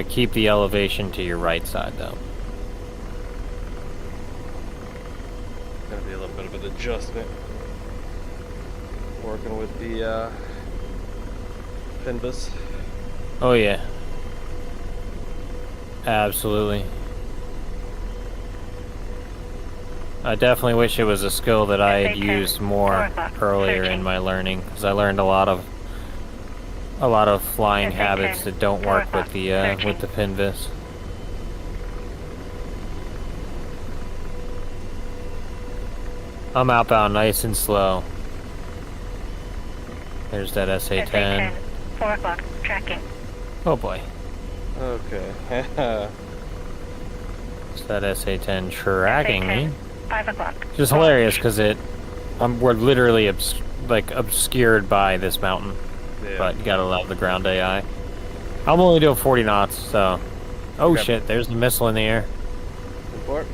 Keep the elevation to your right side, though. Gonna be a little bit of an adjustment. Working with the Finbus. Oh, yeah. Absolutely. I definitely wish it was a skill that I had used more earlier in my learning, because I learned a lot of flying habits that don't work with the Pinvis. I'm outbound nice and slow. There's that SA-10. 4 o'clock, tracking. Oh boy. Okay. It's that SA-10 tracking me. 5 o'clock. Just hilarious because we're literally obscured by this mountain. Yeah. But you gotta love the ground AI. I'm only doing 40 knots, so. Oh Okay. shit! There's the missile in the air. Report.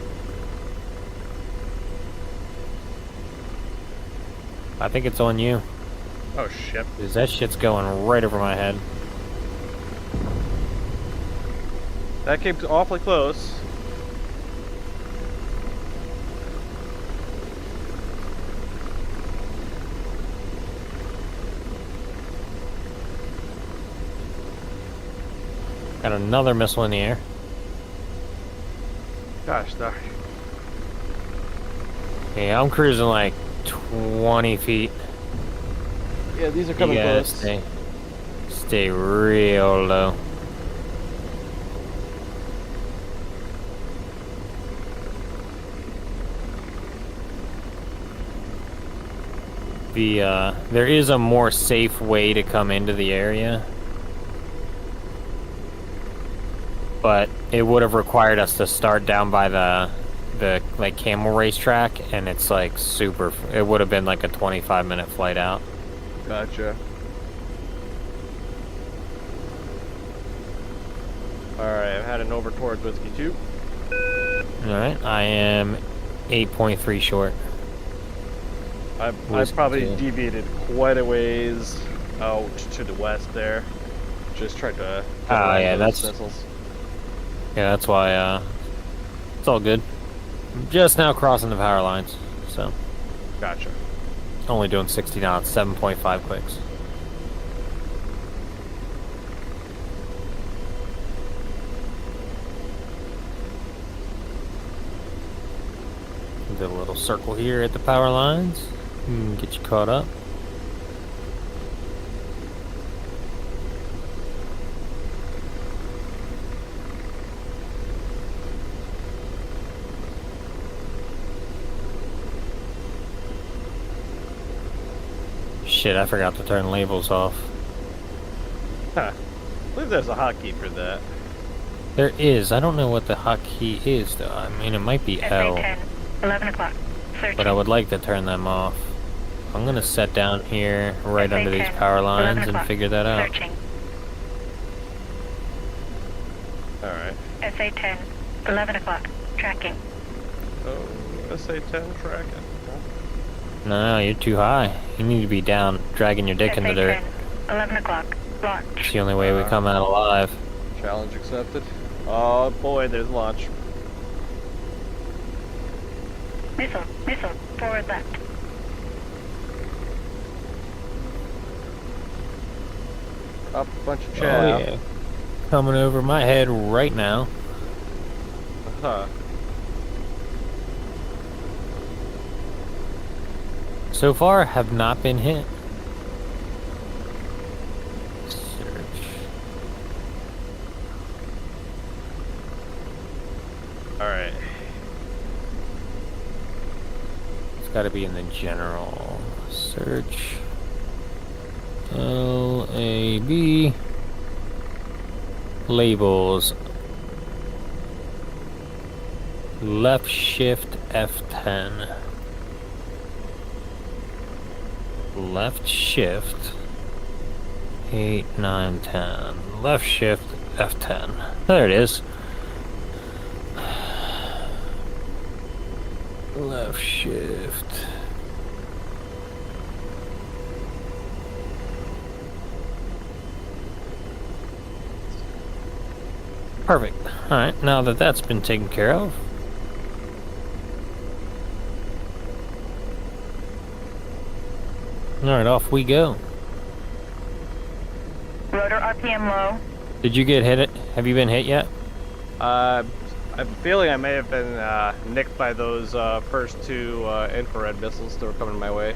I think it's on you. Oh shit. Cause that shit's going right over my head. That came awfully close. Got another missile in the air. Gosh darn. Yeah, I'm cruising like 20 feet. Yeah, these are coming You gotta close. stay real low. There is a more safe way to come into the area, but it would have required us to start down by the like camel racetrack, and it's like super. It would have been like a 25-minute flight out. Gotcha. Alright, I'm heading over towards Whiskey 2. Alright, I am 8.3 short. I've probably deviated quite a ways out to the west there. Just tried to yeah, those that's missiles. yeah, that's why it's all good. I'm just now crossing the power lines, so Gotcha. only doing 60 knots, 7.5 clicks. Did a little circle here at the power lines. Get you caught up. Shit, I forgot to turn labels off. Huh. I believe there's a hotkey for that. There is. I don't know what the hotkey is, though. I mean, it might be L. 11 o'clock. But I would like to turn them off. I'm gonna set down here, right under these power lines, and figure that out. Alright. SA-10, 11 o'clock, tracking. Oh, SA-10 tracking. No, you're too high. You need to be down, dragging your dick in the dirt. 11 o'clock, launch. It's the only way we come out alive. Challenge accepted. Oh boy, there's launch. Missile, forward left. Up a bunch of Oh chaff. yeah. Coming over my head right now. Huh. So far, have not been hit. Search. Alright. It's gotta be in the general search. LAB. Labels. Left shift F10. Left shift 8, 9, 10. Left shift F10. There it is. Left shift. Perfect. Alright, now that that's been taken care of. Alright, off we go. Rotor RPM low. Did you get hit? Have you been hit yet? I'm feeling I may have been nicked by those first two infrared missiles that were coming my way.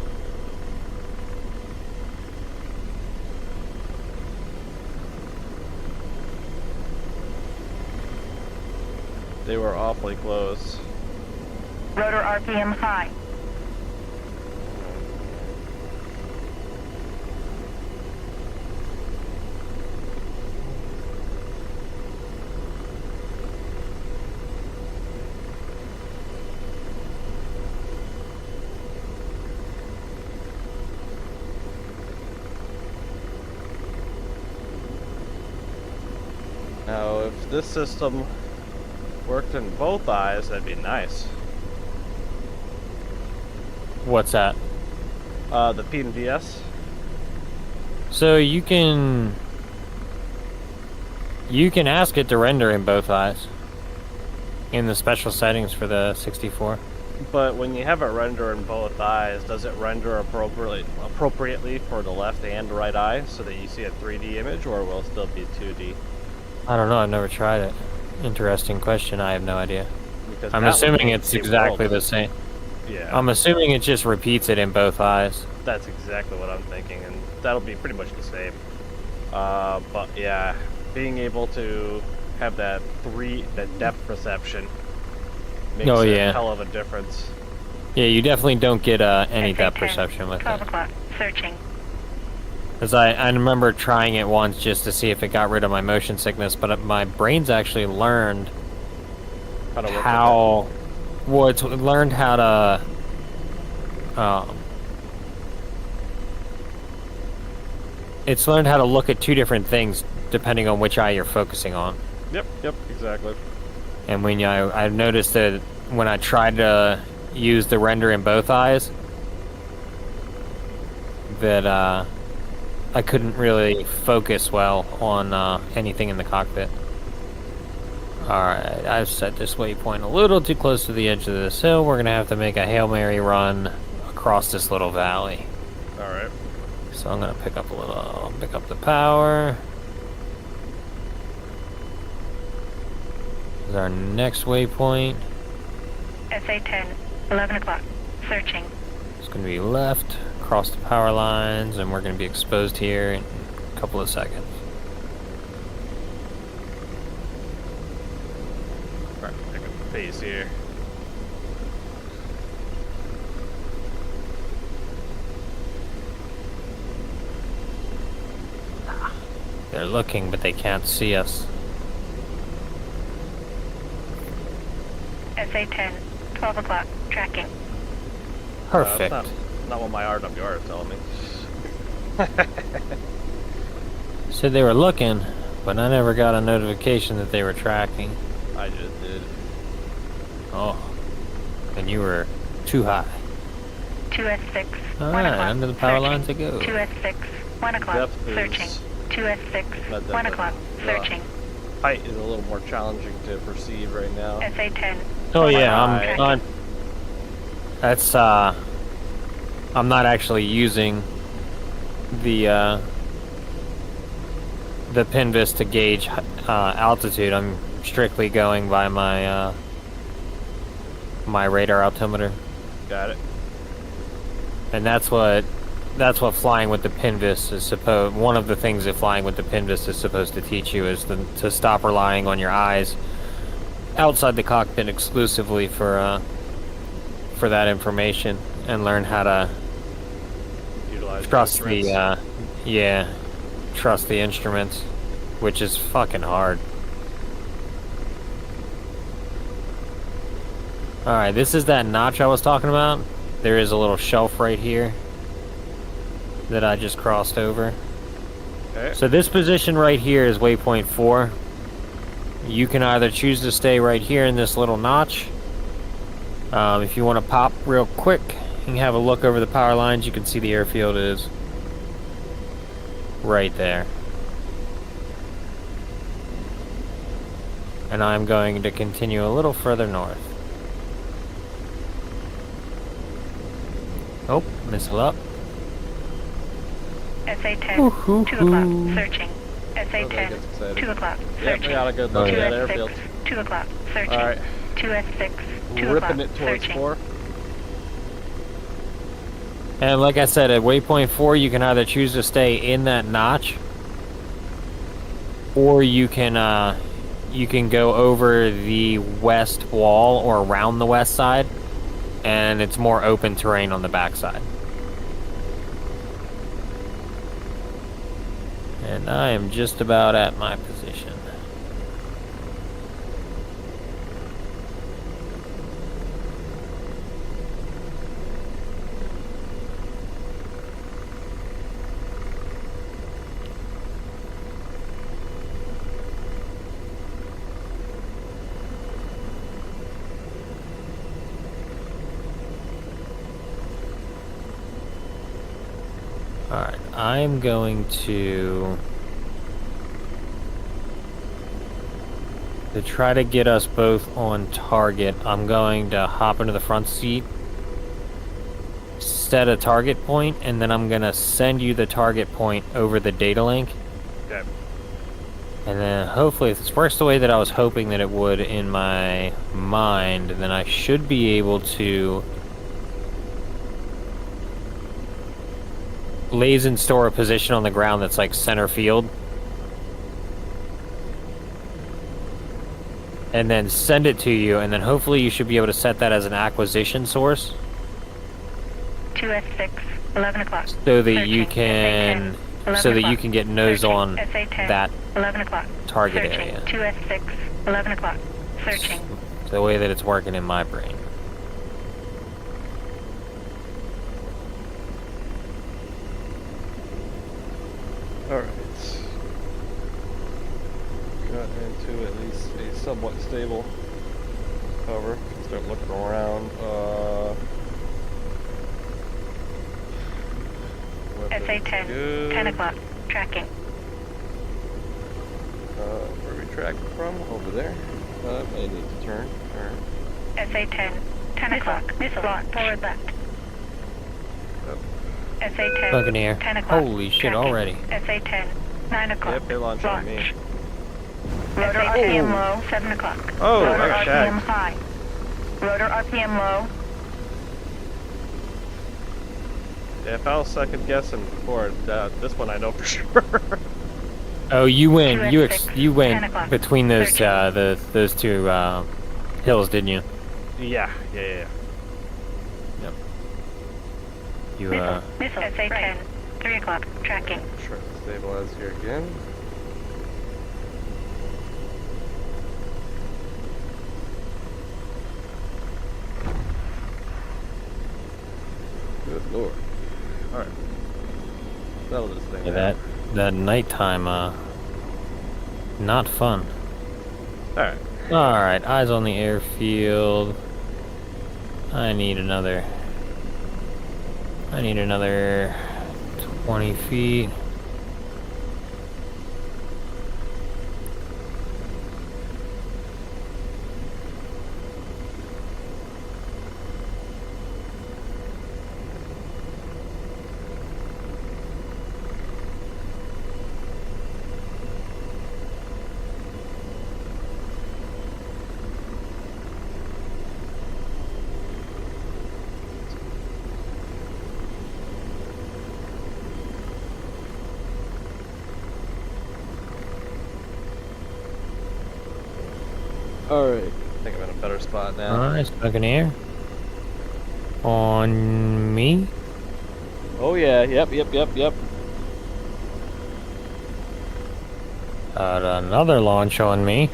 They were awfully close. Rotor RPM high. Now, if this system worked in both eyes, that'd be nice. What's that? The PNVS. So you can ask it to render in both eyes in the special settings for the 64. But when you have it render in both eyes, does it render appropriately for the left and right eye so that you see a 3D image, or will it still be 2D? I don't know, I've never tried it. Interesting question, I have no idea. Because I'm that would assuming be it's the exactly world. the same. Yeah, I'm assuming it just repeats it in both eyes. that's exactly what I'm thinking, and that'll be pretty much the same. But yeah, being able to have that depth perception makes Oh, a yeah. hell of a difference. Yeah, you definitely don't get any SA-10, depth perception with 12 it. o'clock. Searching. Because I remember trying it once just to see if it got rid of my motion sickness, but my brain's actually learned How to work with how... Well, it's learned how to... it's learned how to look at two different things depending on which eye you're focusing on. it. Yep, exactly. And when I've noticed that when I tried to use the render in both eyes, that I couldn't really focus well on anything in the cockpit. Alright, I've set this waypoint a little too close to the edge of this hill. We're gonna have to make a Hail Mary run across this little valley. Alright. So I'm gonna pick up the power. This is our next waypoint. SA-10, 11 o'clock. Searching. It's gonna be left, across the power lines, and we're gonna be exposed here in a couple of seconds. Alright, pick up the pace here. They're looking, but they can't see us. SA-10, 12 o'clock. Tracking. Perfect. That's not what my RWR is telling me. Said they were looking, but I never got a notification that they were tracking. I just did. Oh, and you were too high. 2S6, 1 Alright, o'clock. under the power Searching. lines they go. 2S6, 1 o'clock. Depth is- Searching. 2S6, Not that 1 bad. o'clock. Searching. Height is a little more challenging to perceive right now. SA-10. Oh 1 yeah, o'clock. Right. I'm that's I'm not actually using the PinVis to gauge altitude. I'm strictly going by my my radar altimeter, Got it. and that's what flying with the PinVis is supposed. One of the things that flying with the PinVis is supposed to teach you is to stop relying on your eyes outside the cockpit exclusively for that information, and learn how to Utilize trust instruments. trust the instruments, which is fucking hard. Alright, this is that notch I was talking about. There is a little shelf right here that I just crossed over. Okay. So this position right here is waypoint 4. You can either choose to stay right here in this little notch. If you want to pop real quick and have a look over the power lines, you can see the airfield is right there. And I'm going to continue a little further north. Oh, missile up. SA-10, Woo-hoo-hoo. 2 o'clock, searching. that SA-10, gets exciting. 2 o'clock, Yep, we searching. got a good look at that airfield. 2S6, 2 o'clock, searching. Alright. 2S6, 2 o'clock, Ripping it towards searching. 4. And like I said, at waypoint 4, you can either choose to stay in that notch, or you can go over the west wall or around the west side, and it's more open terrain on the back side. And I am just about at my position. Alright, I'm going to try to get us both on target. I'm going to hop into the front seat, set a target point, and then I'm going to send you the target point over the data link. Okay. And then hopefully, if this works the way that I was hoping that it would in my mind, then I should be able to lays and store a position on the ground that's like center field, and then send it to you, and then hopefully you should be able to set that as an acquisition source 2S6, 11 o'clock. so that searching. you can SA-10, so that 11 you can get nose searching. on SA-10, that 11 o'clock. target searching. area. 2S6, 11 o'clock. Searching. The way that it's working in my brain. Alright. Got into at least a somewhat stable cover. Start looking around. SA-10, good. 10 o'clock. Tracking. Where are we tracking from? Over there. May need to turn. Turn. SA-10, 10 o'clock. Missile launch. Forward left. Yep. SA-10, Buccaneer. 10 o'clock. Holy shit, Tracking. already. SA-10, 9 o'clock. Yep, they launched on me. Rotor RPM low, 7 o'clock. Oh, Rotor I got RPM shagged. high. Rotor RPM low. Yeah, if I was second guessing before, this one I know for sure. Oh, you went. 2S6, You 10 went o'clock. between those Searching. those two hills, didn't you? Yeah. Yep. You Missile. SA-10, 3 o'clock. Tracking. Try to stabilize here again. Good lord. Alright. Settle this thing. yeah, that nighttime not fun. Alright. All right, eyes on the airfield. I need another 20 feet. Alright. I think I'm in a better spot now. Nice, Buccaneer. On me. Oh yeah, yep. Another launch on me.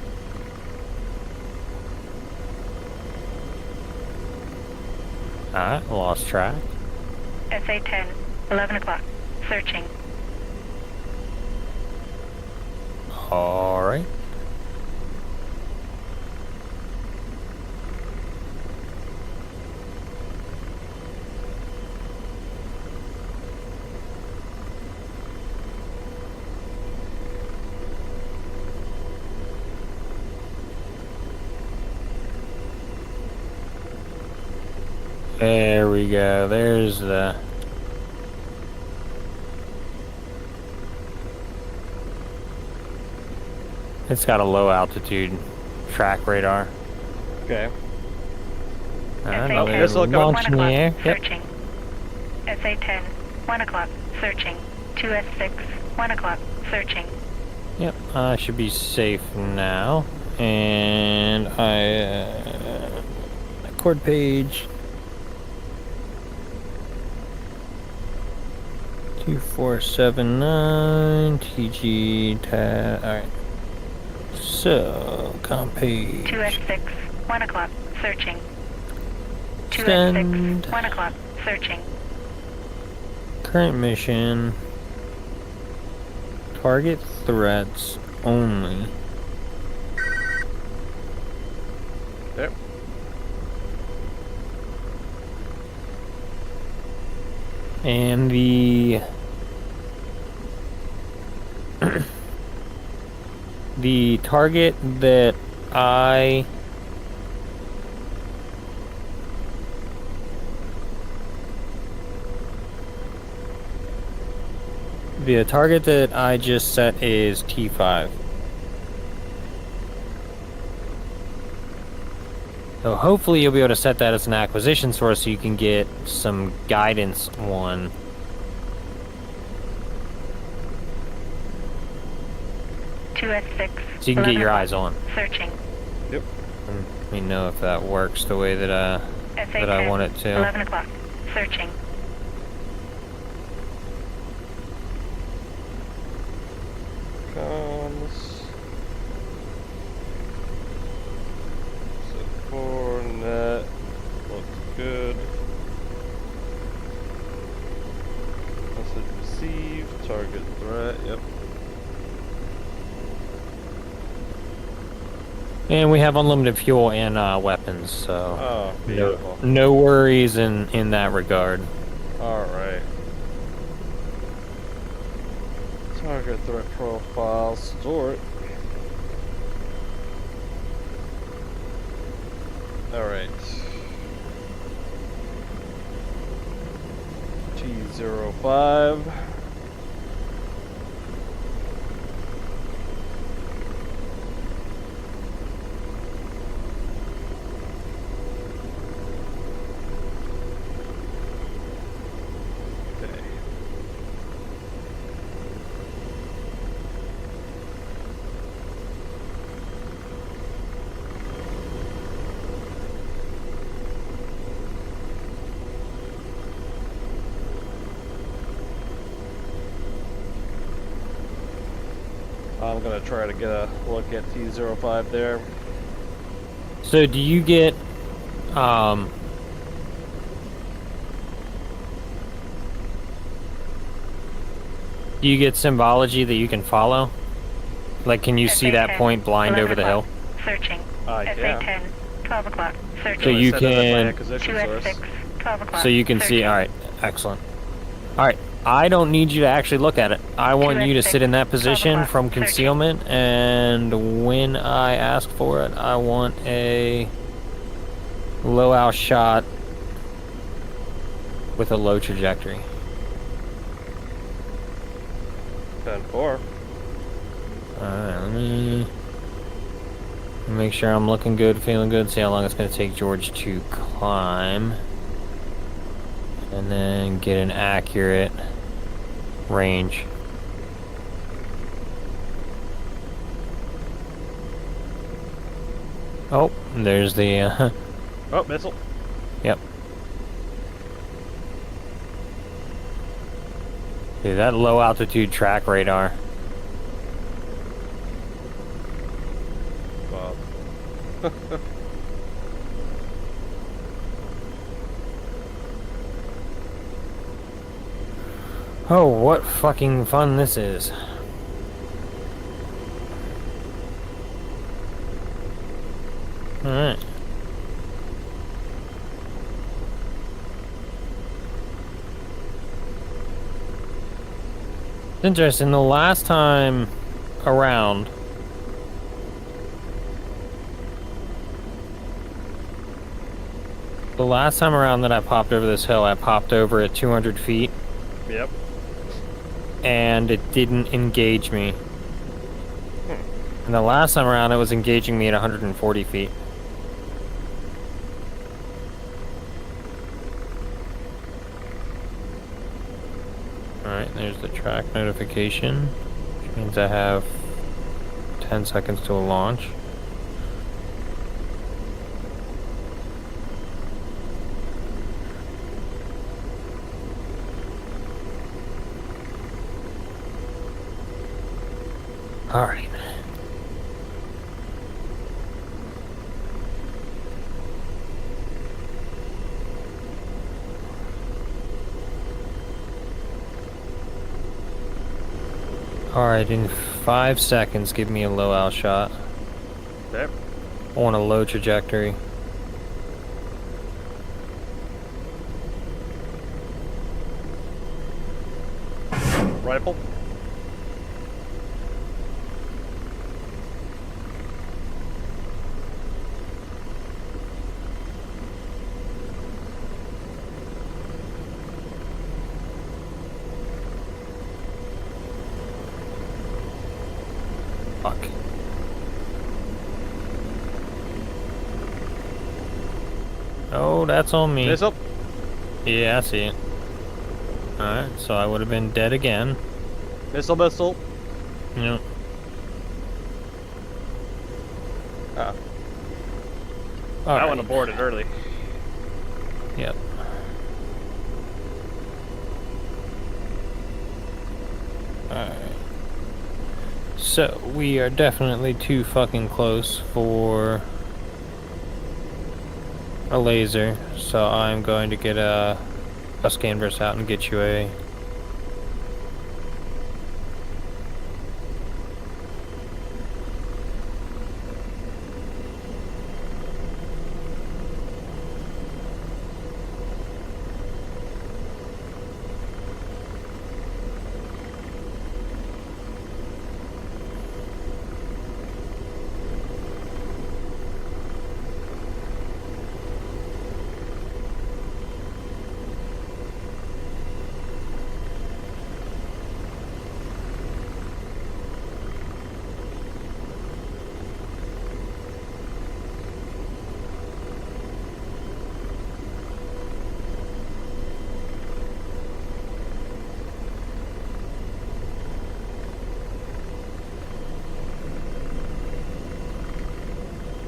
Alright, lost track. SA-10, 11 o'clock. Searching. Alright. There we go. There's the... It's got a low altitude track radar. Okay. SA-10, This will come- 1 o'clock, Yep. searching. SA-10, 1 o'clock, searching. 2S6, 1 o'clock, searching. Yep, I should be safe now. And record page 2479 TG tab. Alright. So, comp page. 2S6, 1 o'clock, searching. 2S6, Send. 1 o'clock, searching. Current mission. Target threats only. Yep. And the the target that I just set is T5. So hopefully you'll be able to set that as an acquisition source so you can get some guidance on S6. so you can get your eyes on. Searching. Yep. Let me know if that works the way that I SA-10, want it to. 11 o'clock. Searching. Comms. Set 4 net. Looks good. Message received. Target threat. Yep. And we have unlimited fuel and weapons, so Oh, beautiful. no worries in that regard. Alright. Target threat profile. Store it. Alright. T05. Okay. I'm gonna try to get a look at T05 there. So do you get do you get symbology that you can follow? Like, can you see that SA-10, point blind 11 over the hill? o'clock. Searching. Yeah. SA-10, 12 o'clock. Searching. So you Set it as my can- acquisition source. 2S6, 12 o'clock. So you can see, Searching. alright, excellent. Alright, I don't need you to actually look at it. I want you to sit in that position from concealment, and when I ask for it, I want a low out shot with a low trajectory. 10-4. Alright, let me make sure I'm looking good, feeling good, see how long it's going to take George to climb. And then get an accurate range. Oh, there's the Oh, missile. yep. Dude, that low altitude track radar. Wow. Oh, what fucking fun this is. Alright. Interesting, the last time around, The last time around that I popped over this hill, I popped over at 200 feet, Yep. and it didn't engage me. And the last time around, it was engaging me at 140 feet. Alright, there's the track notification, which means I have 10 seconds to launch. Alright. Alright, in 5 seconds, give me a low out shot. Okay. I want a low trajectory. Rifle. Fuck. Oh, that's on me. Missile. Yeah, I see it. Alright, so I would have been dead again. Missile. Missile. Yep. I Alright. went aborted early. Yep. Alright. So, we are definitely too fucking close for a laser, so I'm going to get a canvas out and get you a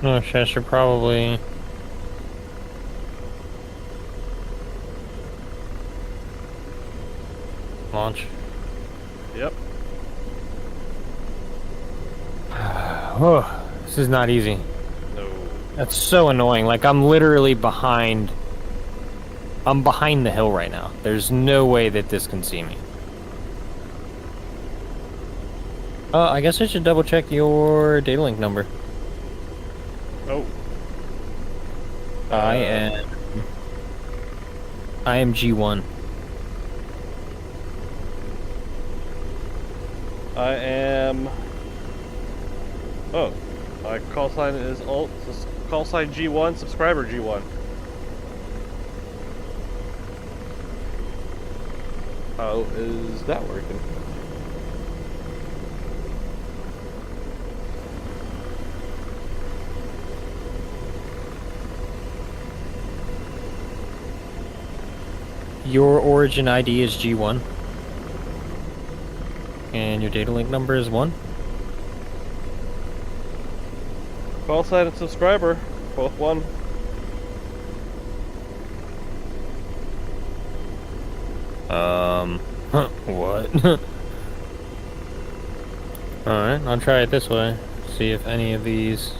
no, shit, I should probably launch. Yep. Oh, this is not easy. No. That's so annoying. Like, I'm literally behind. I'm behind the hill right now. There's no way that this can see me. I guess I should double check your data link number. Oh. I am G1. I am. Oh, my call sign is call sign G1, subscriber G1. How is that working? Your origin ID is G1. And your data link number is 1. Call sign and subscriber, both 1. What? Alright, I'll try it this way. See if any of these...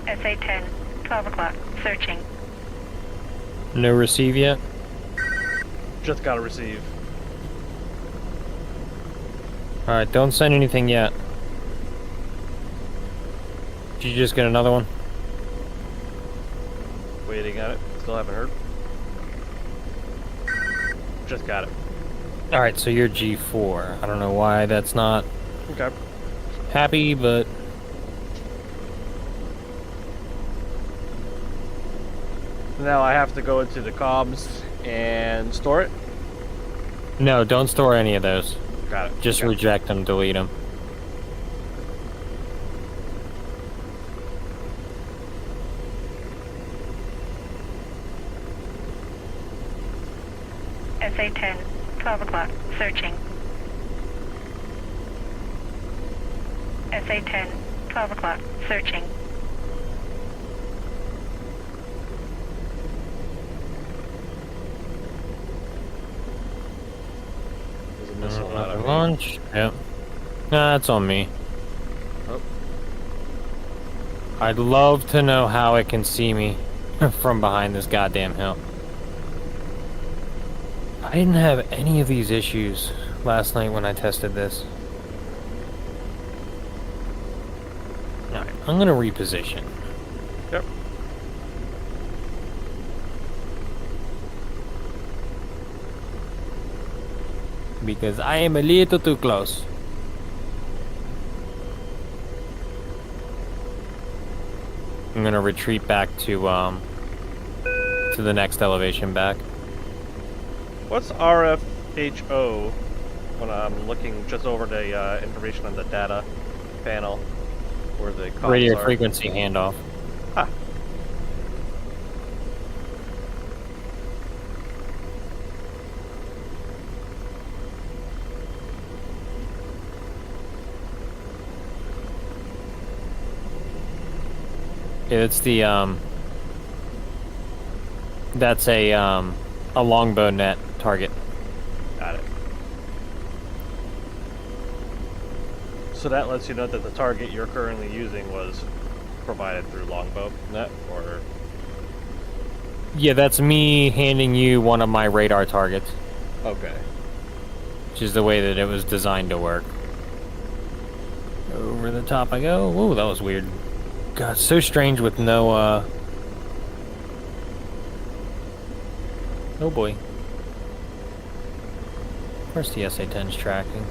SA-10, 12 o'clock, searching. No receive yet? Just gotta receive. Alright, don't send anything yet. Did you just get another one? Waiting on it. Still haven't heard. just got it. All right, so you're G4. I don't know why that's not Okay. happy, but Now I have to go into the comms and store it. no, don't store any of those. Got it. Just Okay. reject them, delete them. SA-10, 12 o'clock, searching. SA-10, 12 o'clock, searching. There's a missile out of me. Launch. Yep. Nah, that's on me. Oh. I'd love to know how it can see me from behind this goddamn hill. I didn't have any of these issues last night when I tested this. Alright, I'm gonna reposition. Yep. Because I am a little too close. I'm gonna retreat back to the next elevation back. What's RFHO when I'm looking just over the information on the data panel where the comms Radio are? frequency handoff. Ah. It's the that's a longbow net target. Got it. So that lets you know that the target you're currently using was provided through Longbow Net, or Yeah, that's me handing you one of my radar targets, okay. which is the way that it was designed to work. Over the top I go. Whoa, that was weird. God, so strange with no oh boy. Where's the SA-10's tracking?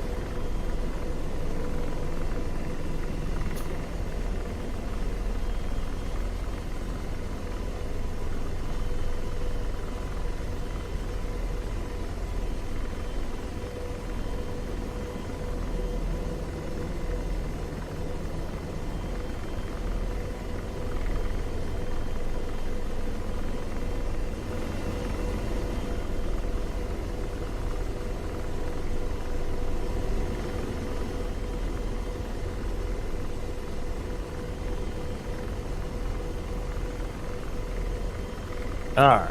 Alright.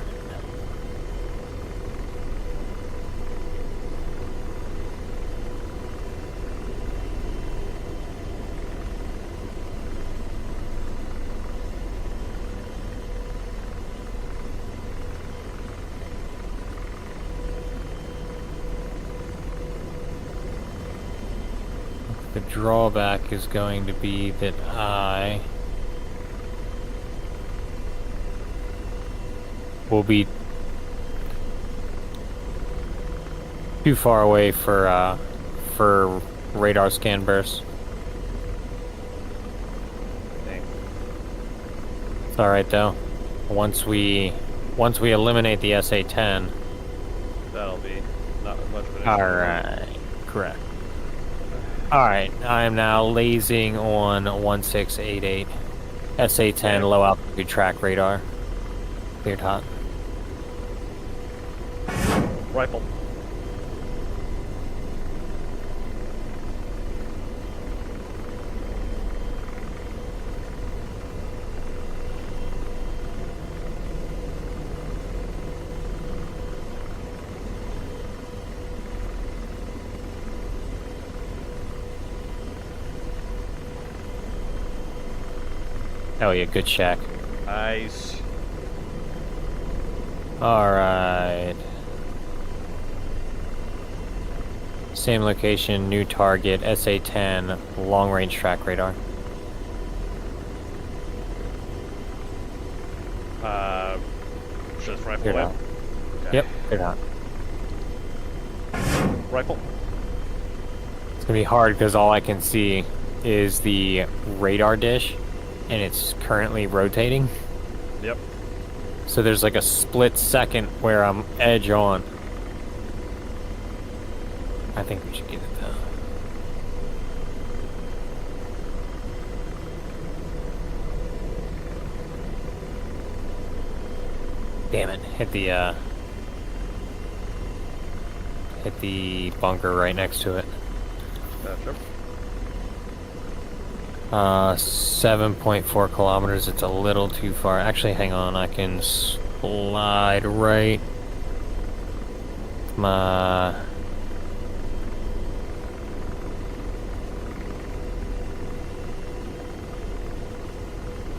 The drawback is going to be that I will be too far away for radar scan bursts. Dang. It's all right though. Once we eliminate the SA-10. That'll be not much of an issue. All right, correct. All right, I am now lasing on 1688 SA-10 low altitude track radar. Cleared hot. Rifle. Oh yeah, good shack. Nice. Alright. Same location, new target, SA-10, long range track radar. Just rifle Cleared whip. hot. Okay. Yep, cleared hot. rifle. It's gonna be hard because all I can see is the radar dish, and it's currently rotating. Yep. So there's like a split second where I'm edge on. I think we should get it though. Damn it! Hit the bunker right next to it. Gotcha. 7.4 kilometers. It's a little too far. Actually, hang on. I can slide right. My.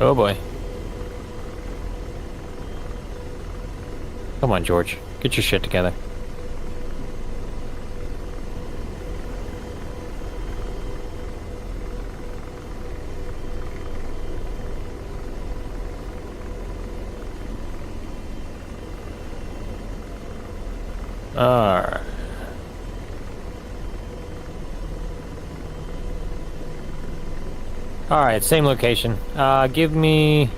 Oh boy. Come on, George. Get your shit together. Alright. Alright, same location. Give me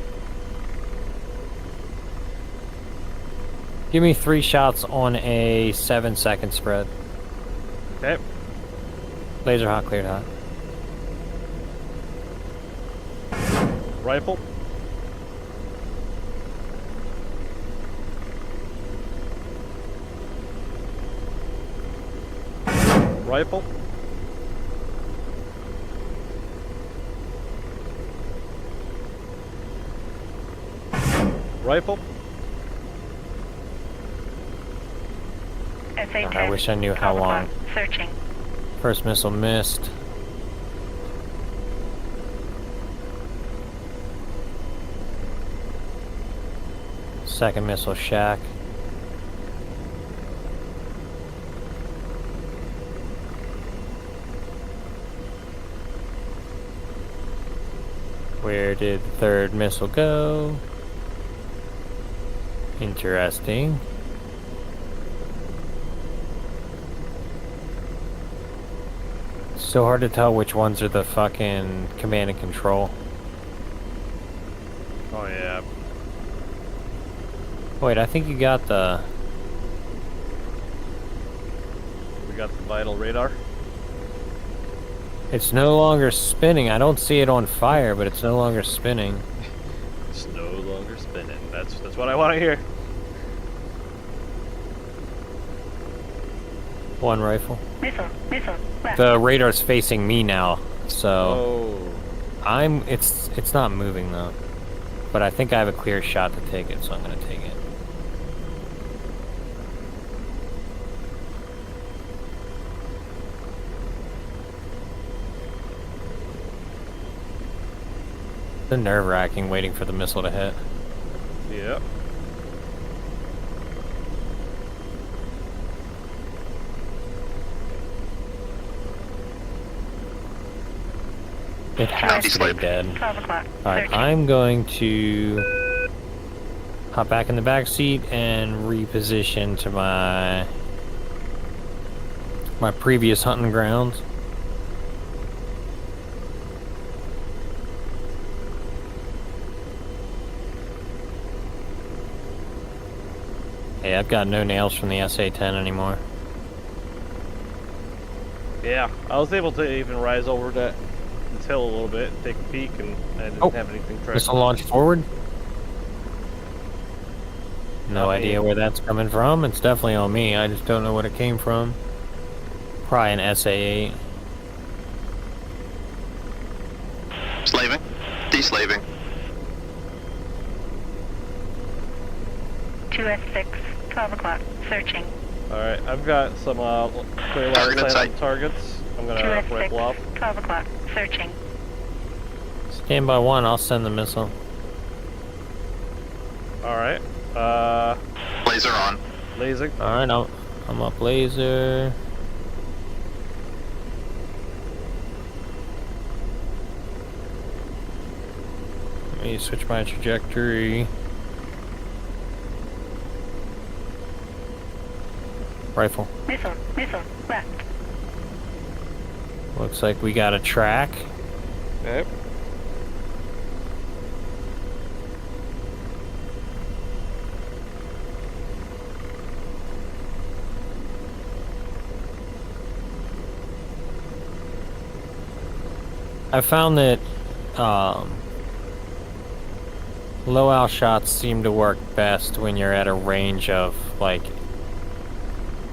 3 shots on a 7-second spread. Okay. Laser hot, cleared hot. Rifle. Rifle. Rifle. SA-10. I wish I knew how long. Searching. First missile missed. Second missile shack. Where did the third missile go? Interesting. So hard to tell which ones are the fucking command and control. Oh yeah. Wait, I think you got the... We got the vital radar. It's no longer spinning. I don't see it on fire, but it's no longer spinning. It's no longer spinning. That's what I want to hear. One rifle. Missile. Left. The radar's facing me now, so Oh. it's not moving though. But I think I have a clear shot to take it, so I'm gonna take it. It's nerve-wracking waiting for the missile to hit. Yep. It has to be dead. 12 o'clock. Alright, Searching. I'm going to hop back in the back seat and reposition to my previous hunting grounds. Hey, I've got no nails from the SA-10 anymore. Yeah, I was able to even rise over this hill a little bit, take a peek, and I didn't have anything tracked. Missile launch forward? No Not idea me. where that's coming from. It's definitely on me. I just don't know what it came from. Probably an SA-8. Slaving. Deslaving. 2S6. 12 o'clock. Searching. Alright, I've got some clear line Target in of sight sight. on targets. I'm gonna 2S6. rifle off. 12 o'clock. Searching. Stand by one, I'll send the missile. Alright. Laser on. Lasing. Alright, I'm up laser. Let me switch my trajectory. Rifle. Missile, left. Looks like we got a track. Okay. I found that low out shots seem to work best when you're at a range of like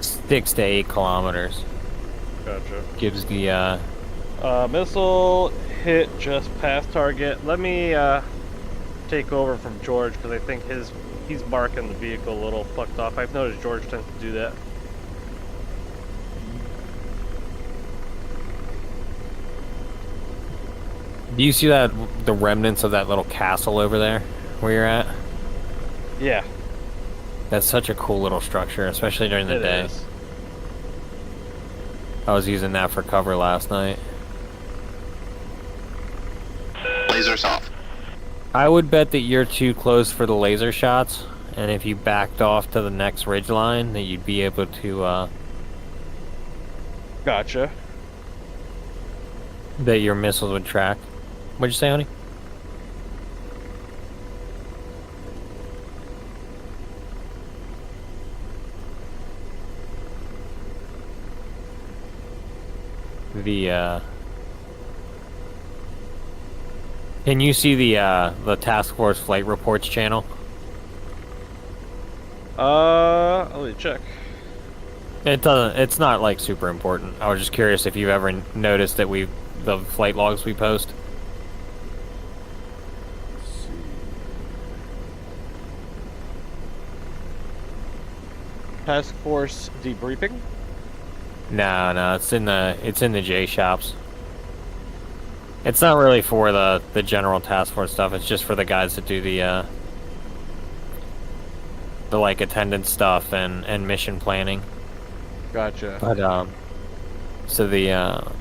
6 to 8 kilometers. Gotcha. Gives the Missile hit just past target. Let me take over from George because I think he's marking the vehicle a little fucked off. I've noticed George tends to do that. Do you see that the remnants of that little castle over there where you're at? Yeah. That's such a cool little structure, especially during the day. Is. I was using that for cover last night. Lasers off. I would bet that you're too close for the laser shots, and if you backed off to the next ridge line, that you'd be able to, Gotcha. that your missiles would track. What'd you say, honey? Can you see the task force flight reports channel? Let me check. It doesn't. It's not like super important. I was just curious if you've ever noticed that the flight logs we post. Task force debriefing. No, it's in the J shops. It's not really for the general task force stuff. It's just for the guys that do the like attendance stuff and mission planning. Gotcha. But so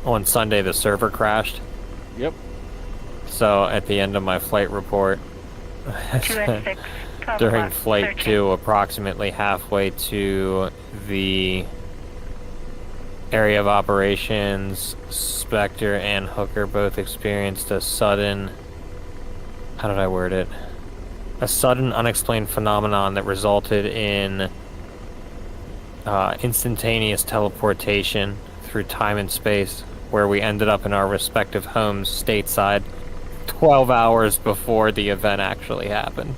on Sunday the server crashed. Yep. So at the end of my flight report, 2S6, 12 during o'clock, flight searching. 2, approximately halfway to the area of operations, Spectre and Hooker both experienced a sudden, how did I word it? A sudden unexplained phenomenon that resulted in instantaneous teleportation through time and space, where we ended up in our respective homes stateside 12 hours before the event actually happened.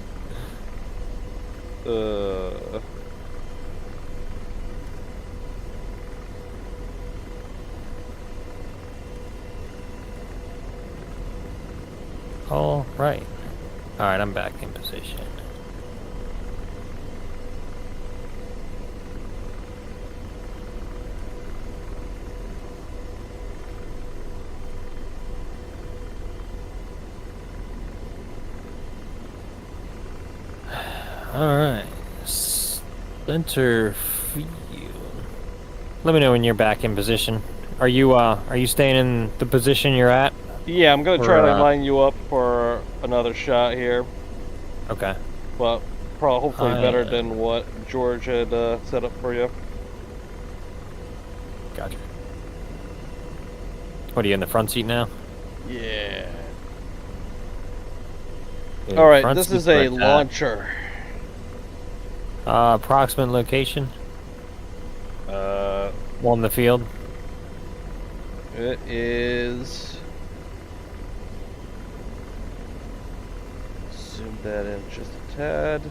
All right. All right, I'm back in position. All right. Center field. Let me know when you're back in position. Are you staying in the position you're at? Yeah, I'm gonna try Or, to line you up for another shot here, Okay. but probably hopefully I, better than what George had set up for you. Gotcha. What, are you in the front seat now? Yeah. Yeah, All right, front this seat's is a where it's at. launcher. Approximate location on the field. It is. Zoom that in just a tad.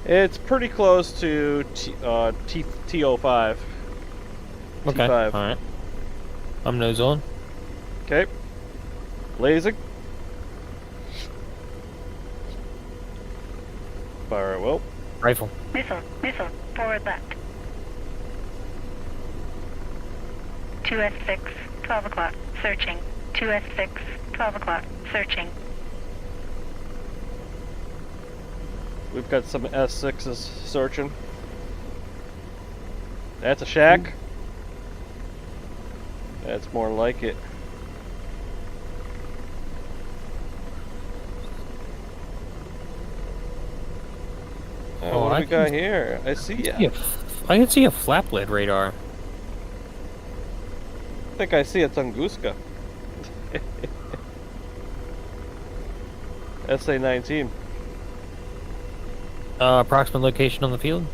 It's pretty close to T05. Okay. T5. All right. I'm nose on. Okay. Lasing. Fire at will. Rifle. Missile, forward left. 2S6, 12 o'clock, searching. 2S6, 12 o'clock, searching. We've got some S6s searching. That's a shack. That's more like it. what we I got can here? I see ya. see I can see a flap lid radar. I think I see a Tunguska. SA-19. Approximate location on the field?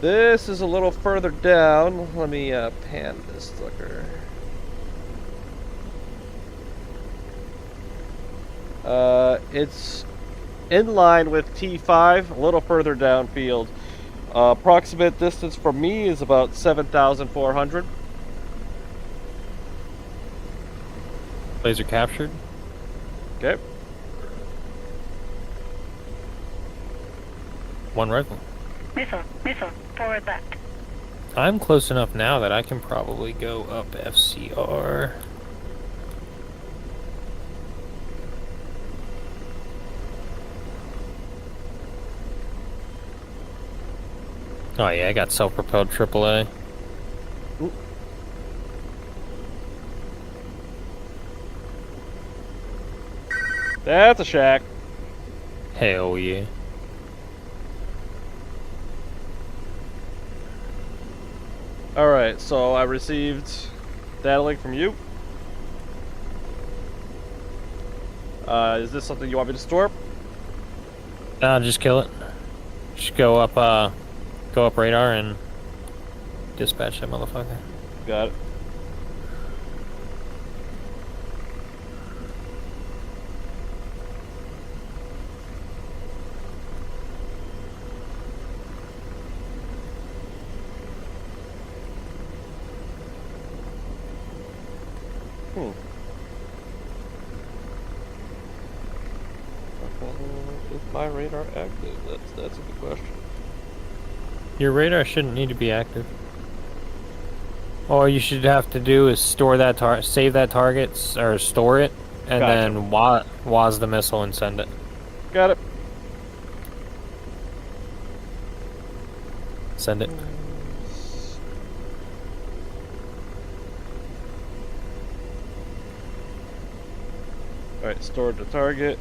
This is a little further down. Let me pan this sucker. It's in line with T5, a little further downfield. Approximate distance from me is about 7,400. Laser captured. Okay. One rifle. Missile, forward left. I'm close enough now that I can probably go up FCR. Oh yeah, I got self-propelled AAA. Ooh. That's a shack. Hell yeah. Alright, so I received data link from you. Is this something you want me to store? Nah, just kill it. Just go up radar and dispatch that motherfucker. Got it. Is my radar active? That's a good question. Your radar shouldn't need to be active. All you should have to do is store that save that target, or store it, and Gotcha. then WAS the missile and send it. Got it. Send it. Alright, stored the target.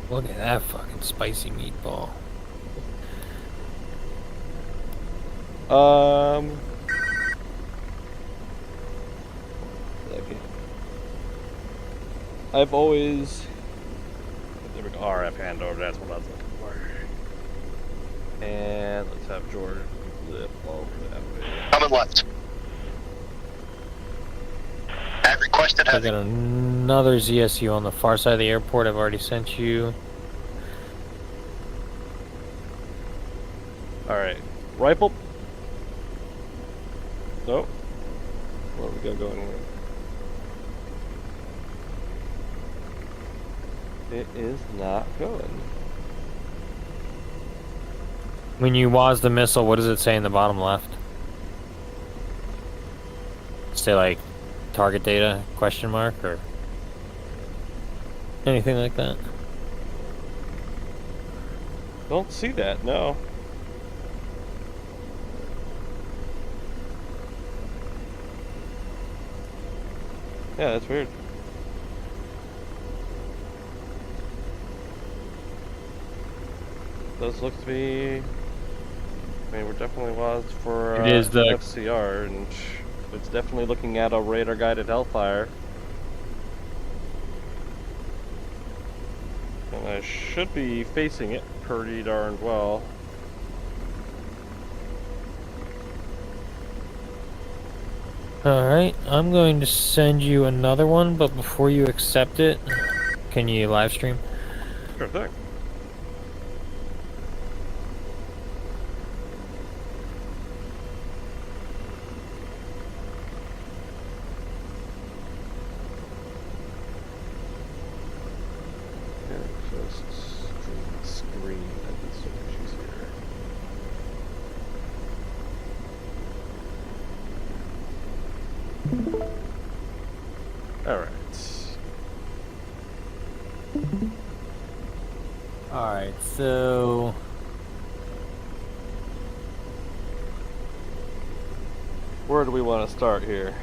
Look at that fucking spicy meatball. Okay. I've always... There we go, RF handover, that's what I was looking for. And let's have Jordan flip over that way. Coming left. At requested I heavy. got another ZSU on the far side of the airport. I've already sent you. Alright, rifle. Nope. What do we got going here? It is not going. When you WAS the missile, what does it say in the bottom left? Say like target data question mark or anything like that? Don't see that, no. Yeah, that's weird. Does look to be... I mean, we're definitely was for It is the FCR, and it's definitely looking at a radar-guided Hellfire. And I should be facing it pretty darn well. Alright, I'm going to send you another one, but before you accept it, can you live stream? Sure thing. Alright, so Where do we want to start here?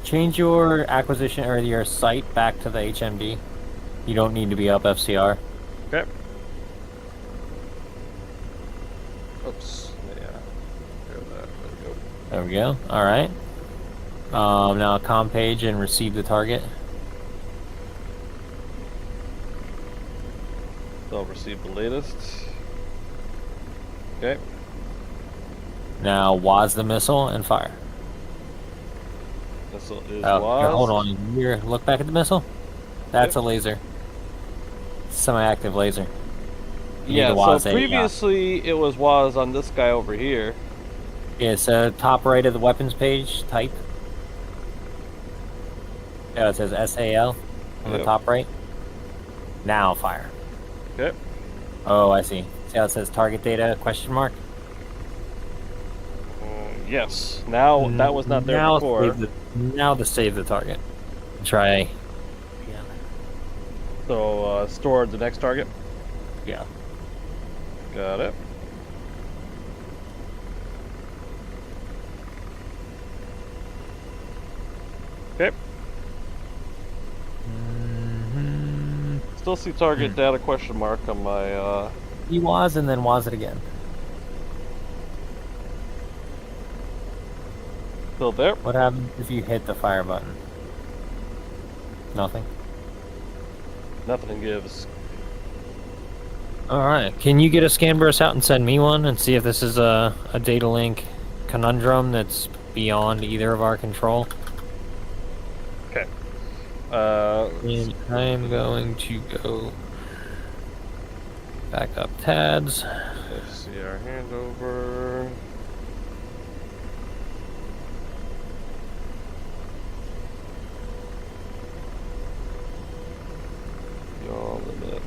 Change your acquisition or your site back to the HMD. You don't need to be up FCR. Okay. Oops. Yeah. There we go. All right. Now comm page and receive the target. They'll receive the latest. Okay. Now WAS the missile and fire. Missile is Oh, WAS. here, hold on. Here, look back at the missile. That's a laser. Semi-active laser. You need Yeah, to WAS so it, previously it was WAS on this guy over here. Yeah, so top right of the weapons page, type. Yeah, it says SAL on the Yep. top right. Now fire. Okay. Oh, I see. See how it says target data question mark? Yes. Now that was not there now before. Now to save the target. Try. So store the next target. Yeah. Got it. Okay. Still see target data question mark on my. He was and then was it again. Still there. What happens if you hit the fire button? Nothing. Nothing gives. Alright, can you get a scan burst out and send me one and see if this is a data link conundrum that's beyond either of our control? Okay. And I'm going to go back up tabs. FCR handover. Y'all limit.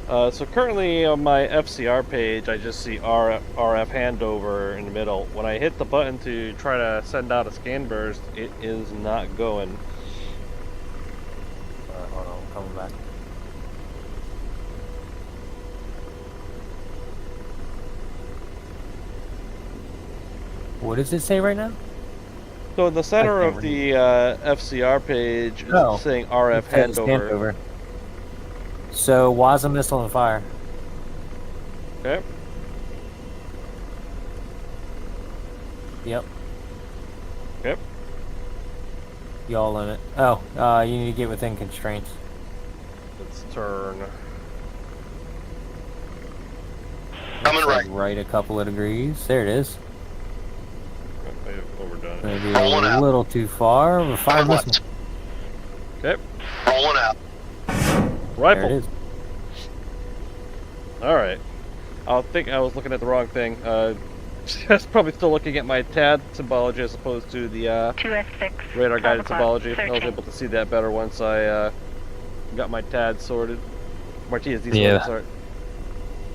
So currently on my FCR page, I just see RF handover in the middle. When I hit the button to try to send out a scan burst, it is not going. Hold on, I'm coming back. What does it say right now? So in the center I of can't the FCR page, it's Oh, saying RF it says handover. So, was a missile on fire. Okay. Yep. Yep. Y'all limit. Oh, you need to get within constraints. Let's turn. Coming right. Right a couple of degrees. There it is. I may have overdone it. Maybe Rolling a out. little too far. We're fire Coming missile. left. Okay. Rolling out. Rifle. There it is. All right. I think I was looking at the wrong thing. I was probably still looking at my TAD symbology as opposed to the 2S6. radar guided 12 o'clock, symbology. I was 13. able to see that better once I got my TAD sorted. My TSD Yeah. sorted,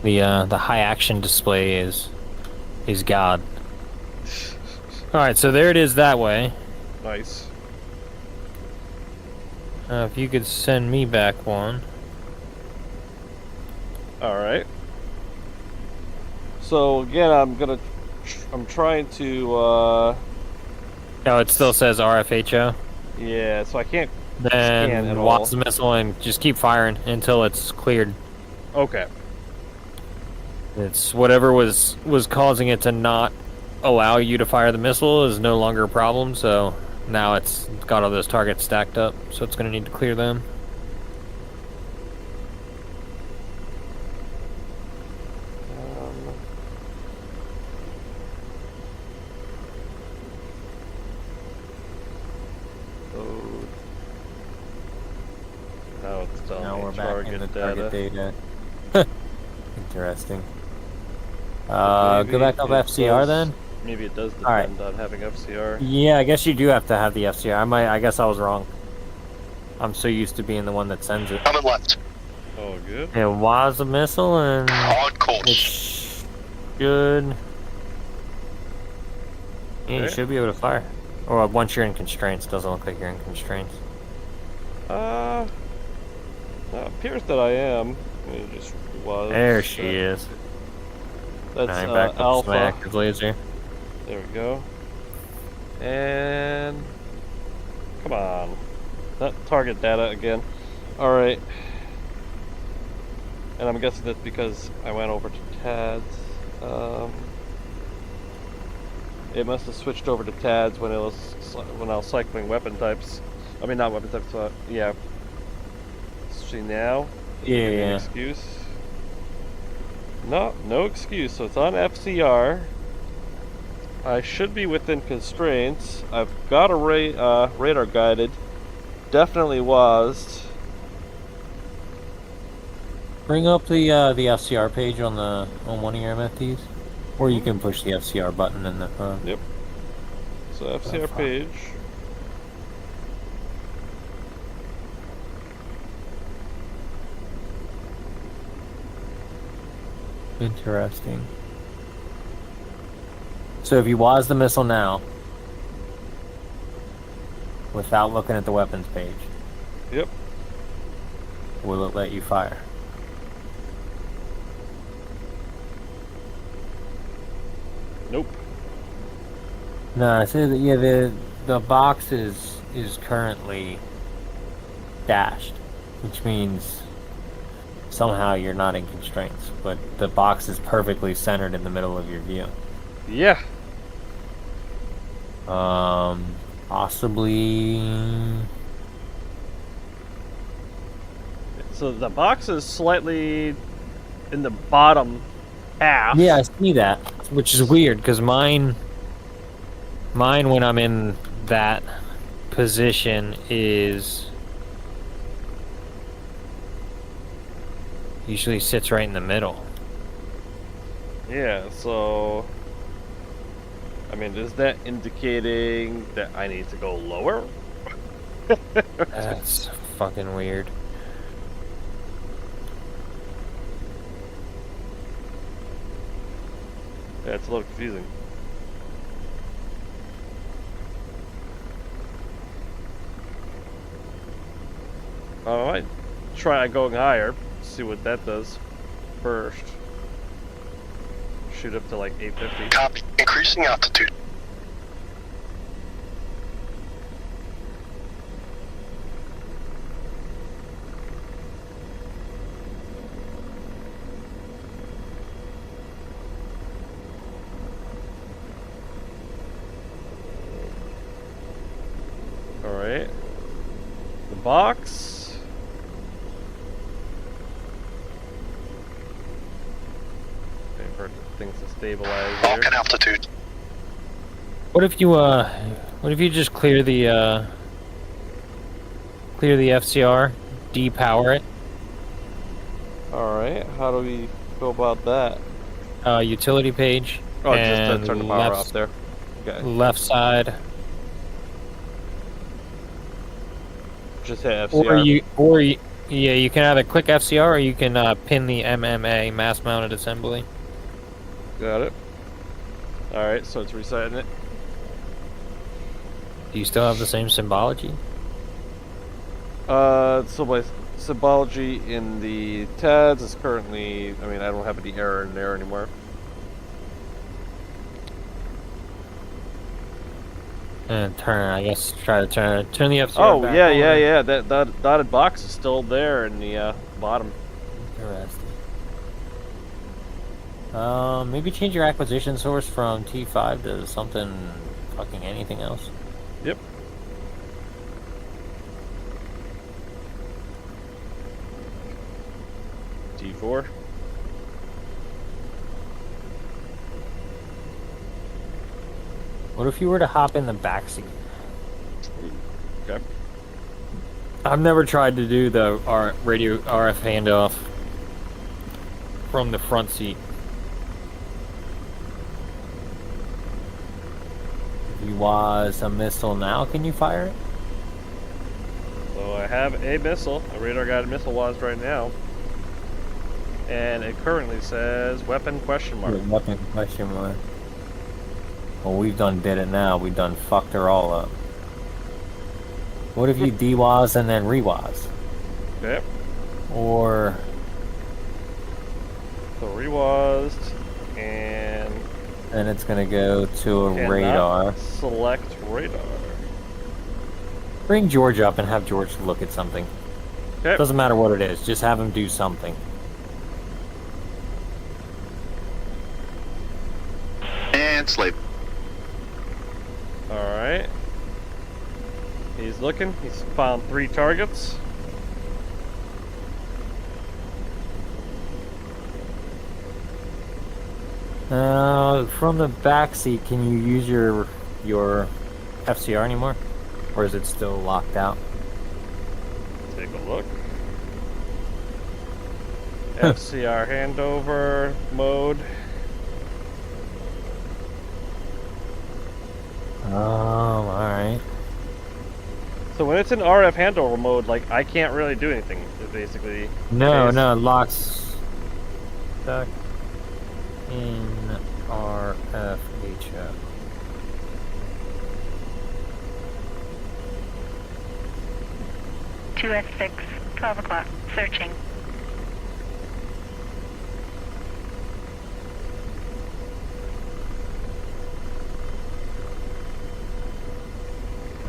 sorry. The high action display is God. All right, so there it is that way. Nice. If you could send me back one. All right. So again, I'm trying to Oh, it still says RFHO. yeah. So I can't scan at Then all. watch the missile and just keep firing until it's cleared. Okay. It's whatever was causing it to not allow you to fire the missile is no longer a problem. So now it's got all those targets stacked up. So it's going to need to clear them. Load. Now it's telling Now me we're back in the target data. data. Interesting. Go Maybe back up it FCR does- then. Maybe it does All right. depend on having FCR. Yeah, I guess you do have to have the FCR. I guess I was wrong. I'm so used to being the one that sends it. Coming left. Oh, good. It was a missile, and On it course. should. Yeah, you Okay. should be able to fire. Or once you're in constraints, doesn't look like you're in constraints. Well, it appears that I am. It just was. There she is. That's Now back up to my Alpha. active laser. There we go. And come on, not target data again. All right. And I'm guessing that's because I went over to TADS. It must have switched over to TADS when I was cycling weapon types. I mean, not weapon types. Yeah. See now? Yeah, Give me an yeah. excuse. No excuse. So it's on FCR. I should be within constraints. I've got a radar guided. Definitely was. Bring up the FCR page on one of your MFTs, or you can push the FCR button in the front. Yep. So FCR fine. page. Interesting. So if you WAS the missile now, without looking at the weapons page, Yep. will it let you fire? Nope. No, so the box is currently dashed, which means somehow you're not in constraints, but the box is perfectly centered in the middle of your view. Yeah. Possibly. So the box is slightly in the bottom half. Yeah, I see that, which is weird because mine when I'm in that position is usually sits right in the middle. Yeah, so I mean, is that indicating that I need to go lower? That's fucking weird. Yeah, it's a little confusing. I might try going higher, see what that does first. Shoot up to like 850. Copy. Increasing altitude. Alright. The box. Wait for things to stabilize here. Falcon altitude. What if you just clear the FCR, depower it, Alright, how do we go about that? utility page, Oh, and just turn the power off there. Okay. left side, Just hit FCR. yeah, you can either click FCR or you can pin the MMA mass mounted assembly. Got it. Alright, so it's resetting it. Do you still have the same symbology? So my symbology in the TADS is currently, I mean, I don't have any error in there anymore. And try to turn the FCR Oh, back yeah, on. yeah. That dotted box is still there in the bottom. Interesting. Maybe change your acquisition source from T5 to something fucking anything else. Yep. T4. What if you were to hop in the back seat? Okay. I've never tried to do the radio RF handoff from the front seat. If you was a missile now, can you fire it? So I I have a missile, a radar-guided missile was right now. And it currently says weapon question mark. Weapon question mark. Well, we've done did it now. We've done fucked her all up. What if you DWAS and then REWAS? Okay. Or... So rewased and then it's gonna go to a cannot radar. select radar. Bring George up and have George look at something. Okay. Doesn't matter what it is, just have him do something. And sleep. Alright. He's looking. He's found 3 targets. From the back seat, can you use your FCR anymore? Or is it still locked out? Take a look. FCR handover mode. Alright. So when it's in RF handover mode, like, I can't really do anything, basically. No, Case- no, it locks stuck in RFHO. Two S6, 12 o'clock. Searching.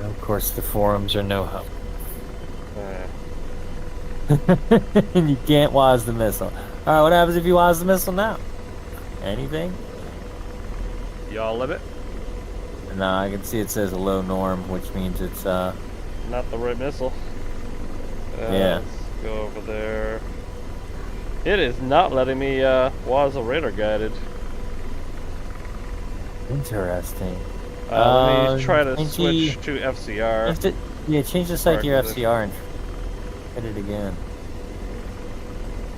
Of course, the forums are no help. Uh, And you can't WAS the missile. Alright, what happens if you WAS the missile now? Anything? y'all limit? Nah, I can see it says a low norm, which means it's, Not the right missile. Yeah. Let's go over there. It is not letting me WAS a radar guided. interesting. Let me try to change switch the- to FCR. Yeah, change the site to your Mark FCR and hit it again.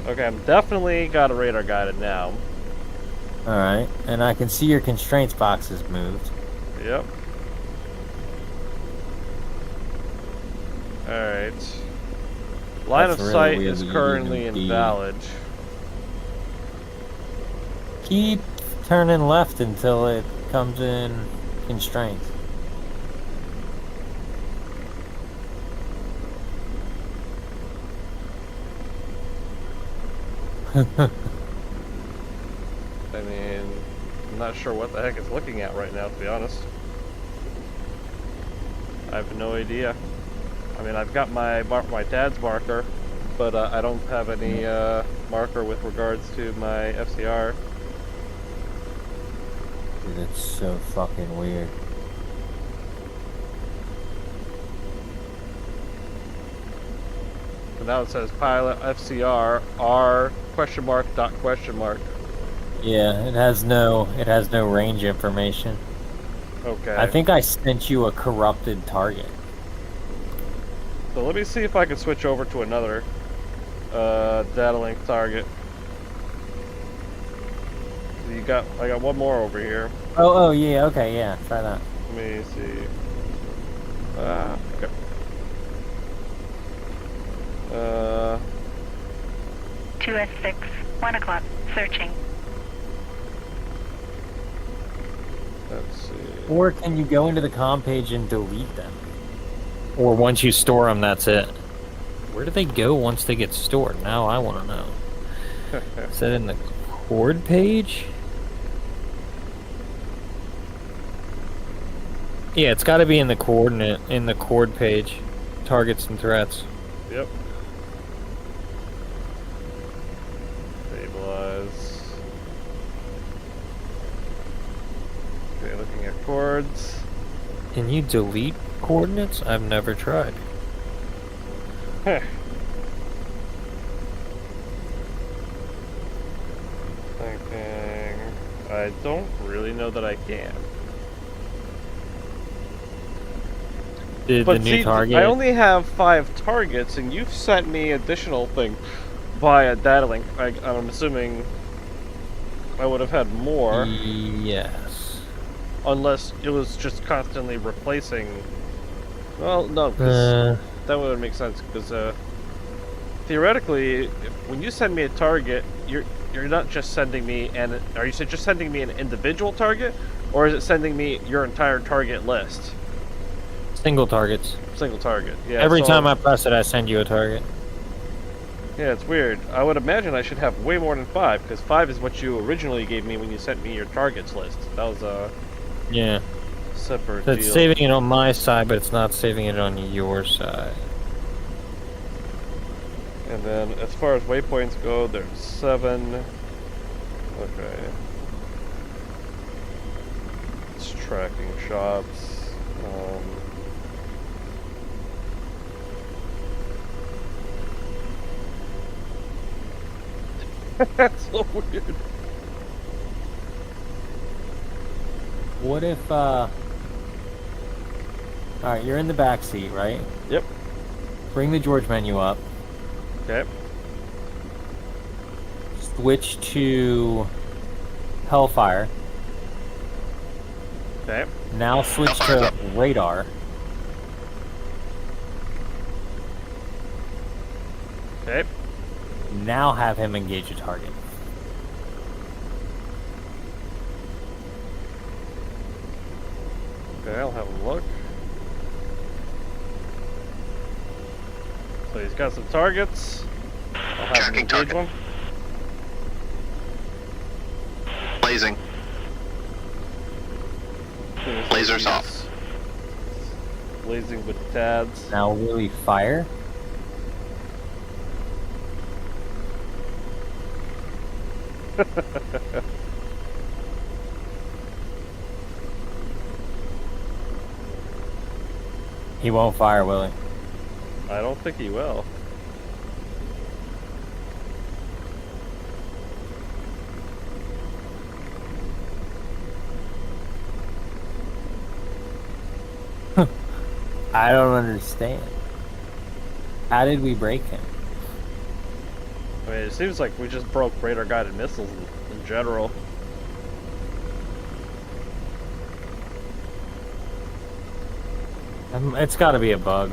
Okay, I'm definitely got a radar guided now. Alright, and I can see your constraints boxes moved. Yep. Alright. Line That's of really sight weird is that you currently didn't do- invalid. Keep turning left until it comes in constraints. I mean, I'm not sure what the heck it's looking at right now, to be honest. I have no idea. I mean, I've got my dad's marker, but I don't have any marker with regards to my FCR. Dude, that's so fucking weird. So now it says pilot FCR R question mark dot question mark. Yeah, it has no range information. Okay. I think I sent you a corrupted target. So let me see if I can switch over to another data link target. So I got one more over here. Oh yeah, okay, yeah, try that. Let me see. Okay. 2S6, 1 o'clock. Searching. Let's see. Or can you go into the comm page and delete them? Or once you store them, that's it. Where do they go once they get stored? Now I want to know. Is that in the cord page? Yeah, it's got to be in the cord page. Targets and threats. Yep. Stabilize. Okay, looking at chords. Can you delete coordinates? I've never tried. Heh. Thinking. I don't really know that I can. The But new see, target. I only have 5 targets, and you've sent me additional thing via data link. I'm assuming I would have had more, Yes. unless it was just constantly replacing. Well, no. that would make sense because theoretically, when you send me a target, you're not just sending me are you just sending me an individual target, or is it sending me your entire target list? Single targets. Single target. Yeah. Every so, time I press it, I send you a target. Yeah, it's weird. I would imagine I should have way more than 5, because 5 is what you originally gave me when you sent me your targets list. That was a Yeah. separate So deal. it's saving it on my side, but it's not saving it on your side. And then as far as waypoints go, there's 7. Okay. It's tracking shops. That's so weird. What if, alright, you're in the back seat, right? Yep. Bring the George menu up. Okay. Switch to Hellfire. Okay. Now switch Hellfire's to up. radar. Okay. Now have him engage a target. Okay, I'll have him look. So he's got some targets. I'll have him Tracking engage target. one. Blazing. Lasers off. Blazing with TADs. Now will he fire? He won't fire, will he? I don't think he will. I don't understand. How did we break him? I mean, it seems like we just broke radar-guided missiles in general. It's got to be a bug.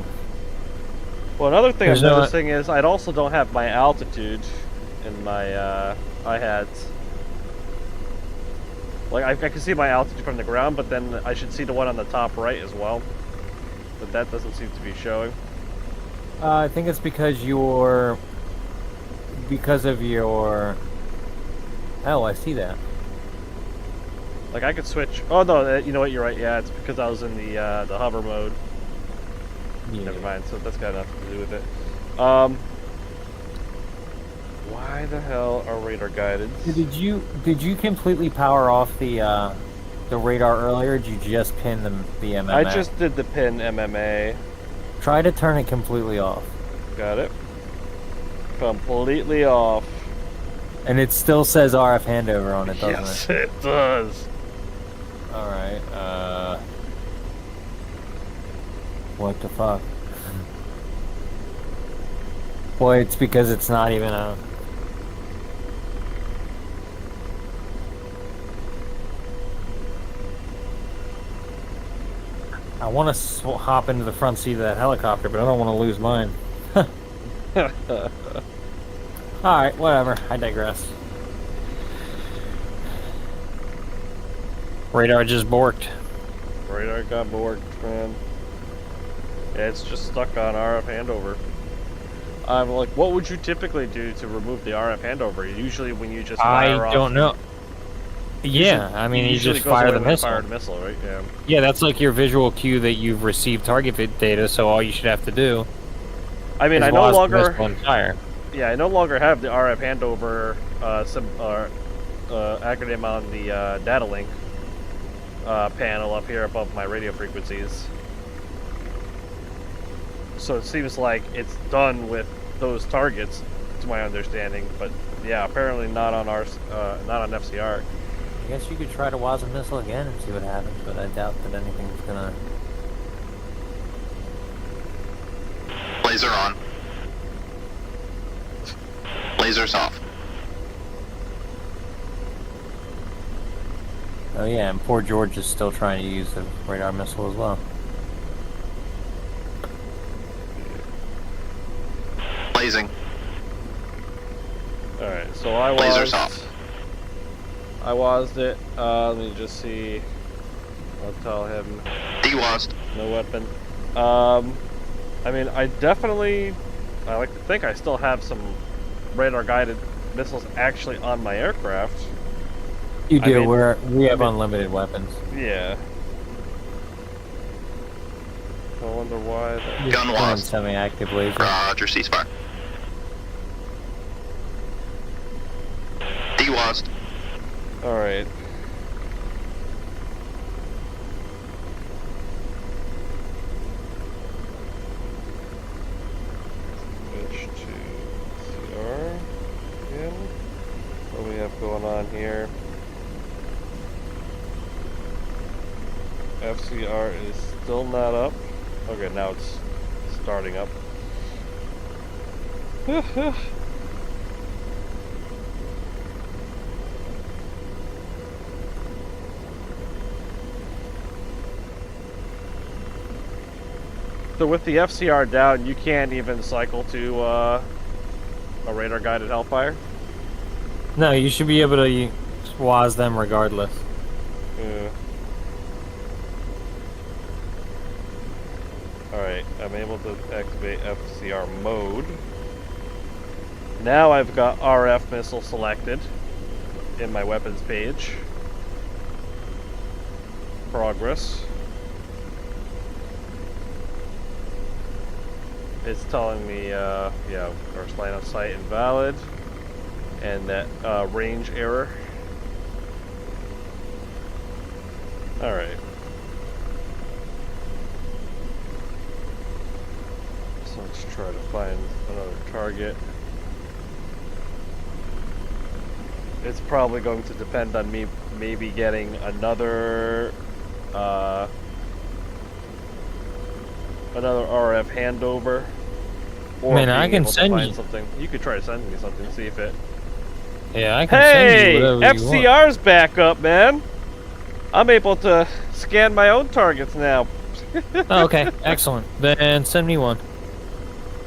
Well, another thing There's I'm no- noticing is I also don't have my altitude in my IHADs. Like, I can see my altitude from the ground, but then I should see the one on the top right as well. But that doesn't seem to be showing. I think it's because of your. Oh, I see that. Like, I could switch. Oh, no, you know what? You're right. Yeah, it's because I was in the hover mode. Yeah. Never mind. So that's got nothing to do with it. Why the hell are radar guided? Did you completely power off the radar earlier? Or did you just pin the MMA? I just did the pin MMA. Try to turn it completely off. Got it. Completely off. And it still says RF handover on it, doesn't Yes, it? it does. Alright, what the fuck? Boy, it's because it's not even a... I want to hop into the front seat of that helicopter, but I don't want to lose mine. Alright, whatever. I digress. Radar just borked. Radar got borked, man. Yeah, it's just stuck on RF handover. I'm like, what would you typically do to remove the RF handover? Usually when you just fire I off... don't know. Yeah, I mean, you usually just goes fire away the when you missile. fire the missile, right? Yeah. Yeah, that's like your visual cue that you've received target data, so all you should have to do I mean, is I no watch the longer... missile and fire. Yeah, I no longer have the RF handover acronym on the data link panel up here above my radio frequencies. So it seems like it's done with those targets, to my understanding. But yeah, apparently not on our not on FCR. I guess you could try to WASM missile again and see what happens, but I doubt that anything's gonna... Laser on. Lasers off. Oh yeah, and poor George is still trying to use the radar missile as well. Blazing. Alright, so I Lasers was... off. I wased it. Let me just see. I'll tell him. DWASD. No weapon. I mean, I like to think I still have some radar-guided missiles actually on my aircraft. You do. mean- we have unlimited weapons. Yeah. I wonder why. That... Gun One WASD. semi-active laser. Roger, ceasefire. DWASD. Alright. Switch to CR again. What do we have going on here? FCR is still not up. Okay, now it's starting up. So with the FCR down, you can't even cycle to a radar-guided Hellfire? No, you should be able to WAS them regardless. Yeah. Alright, I'm able to activate FCR mode. Now I've got RF missile selected in my weapons page. Progress. It's telling me, yeah, first line of sight invalid, and that range error. Alright. So let's try to find another target. It's probably going to depend on me maybe getting another RF handover. Or Man, I being can able to send find you- something. You could try to send me something, see if it. Yeah, I can Hey, send you whatever you want. FCR's back up, man. I'm able to scan my own targets now. Oh, okay, excellent. Then send me one.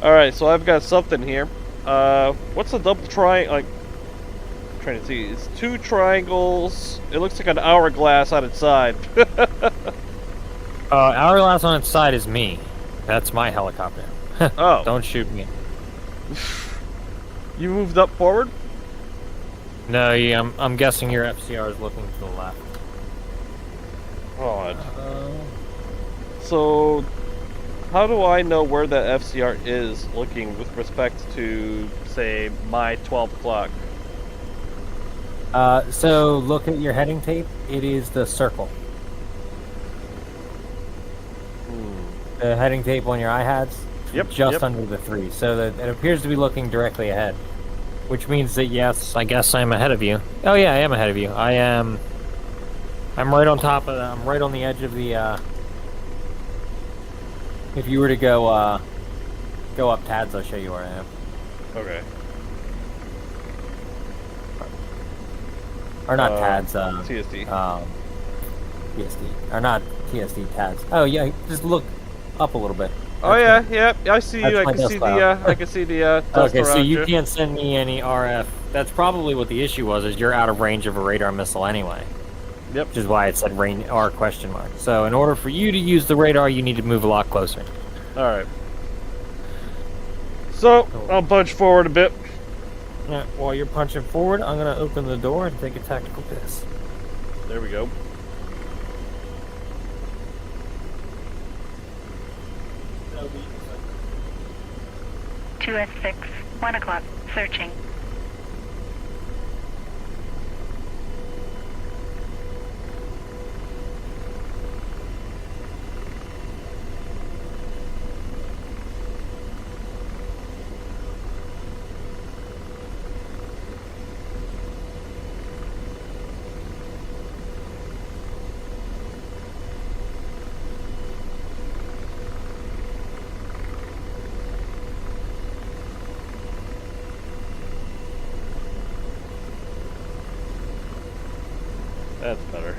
All right, so I've got something here. What's the double triangle? Like, I'm trying to see. It's two triangles. It looks like an hourglass on its side. Hourglass on its side is me. That's my helicopter. Oh, Don't shoot me. you moved up forward? No, yeah, I'm guessing your FCR is looking to the left. Odd. So, how do I know where that FCR is looking with respect to, say, my 12 o'clock? So look at your heading tape. It is the circle. The heading tape on your IHADs. Yep, Just yep. under the 3. So that it appears to be looking directly ahead. Which means that yes, I guess I'm ahead of you. Oh yeah, I am ahead of you. I'm right on top of I'm right on the edge of the if you were to go up TADS, I'll show you where I am. Okay. Or not TADS, TSD. TSD. Or not TSD, TADS. Oh yeah, just look up a little bit. Oh yeah, yeah. I see you. That's I my can see dust the. I can see the. Dust Okay, so around you can't send me any RF. That's probably what the issue was, is you're out of range of a radar missile anyway. Yep. Which is why it said range R question mark. So in order for you to use the radar, you need to move a lot closer. All right. So I'll punch forward a bit. Yeah, while you're punching forward, I'm gonna open the door and take a tactical piss. There we go. Two S6, 1 o'clock, searching. That's better.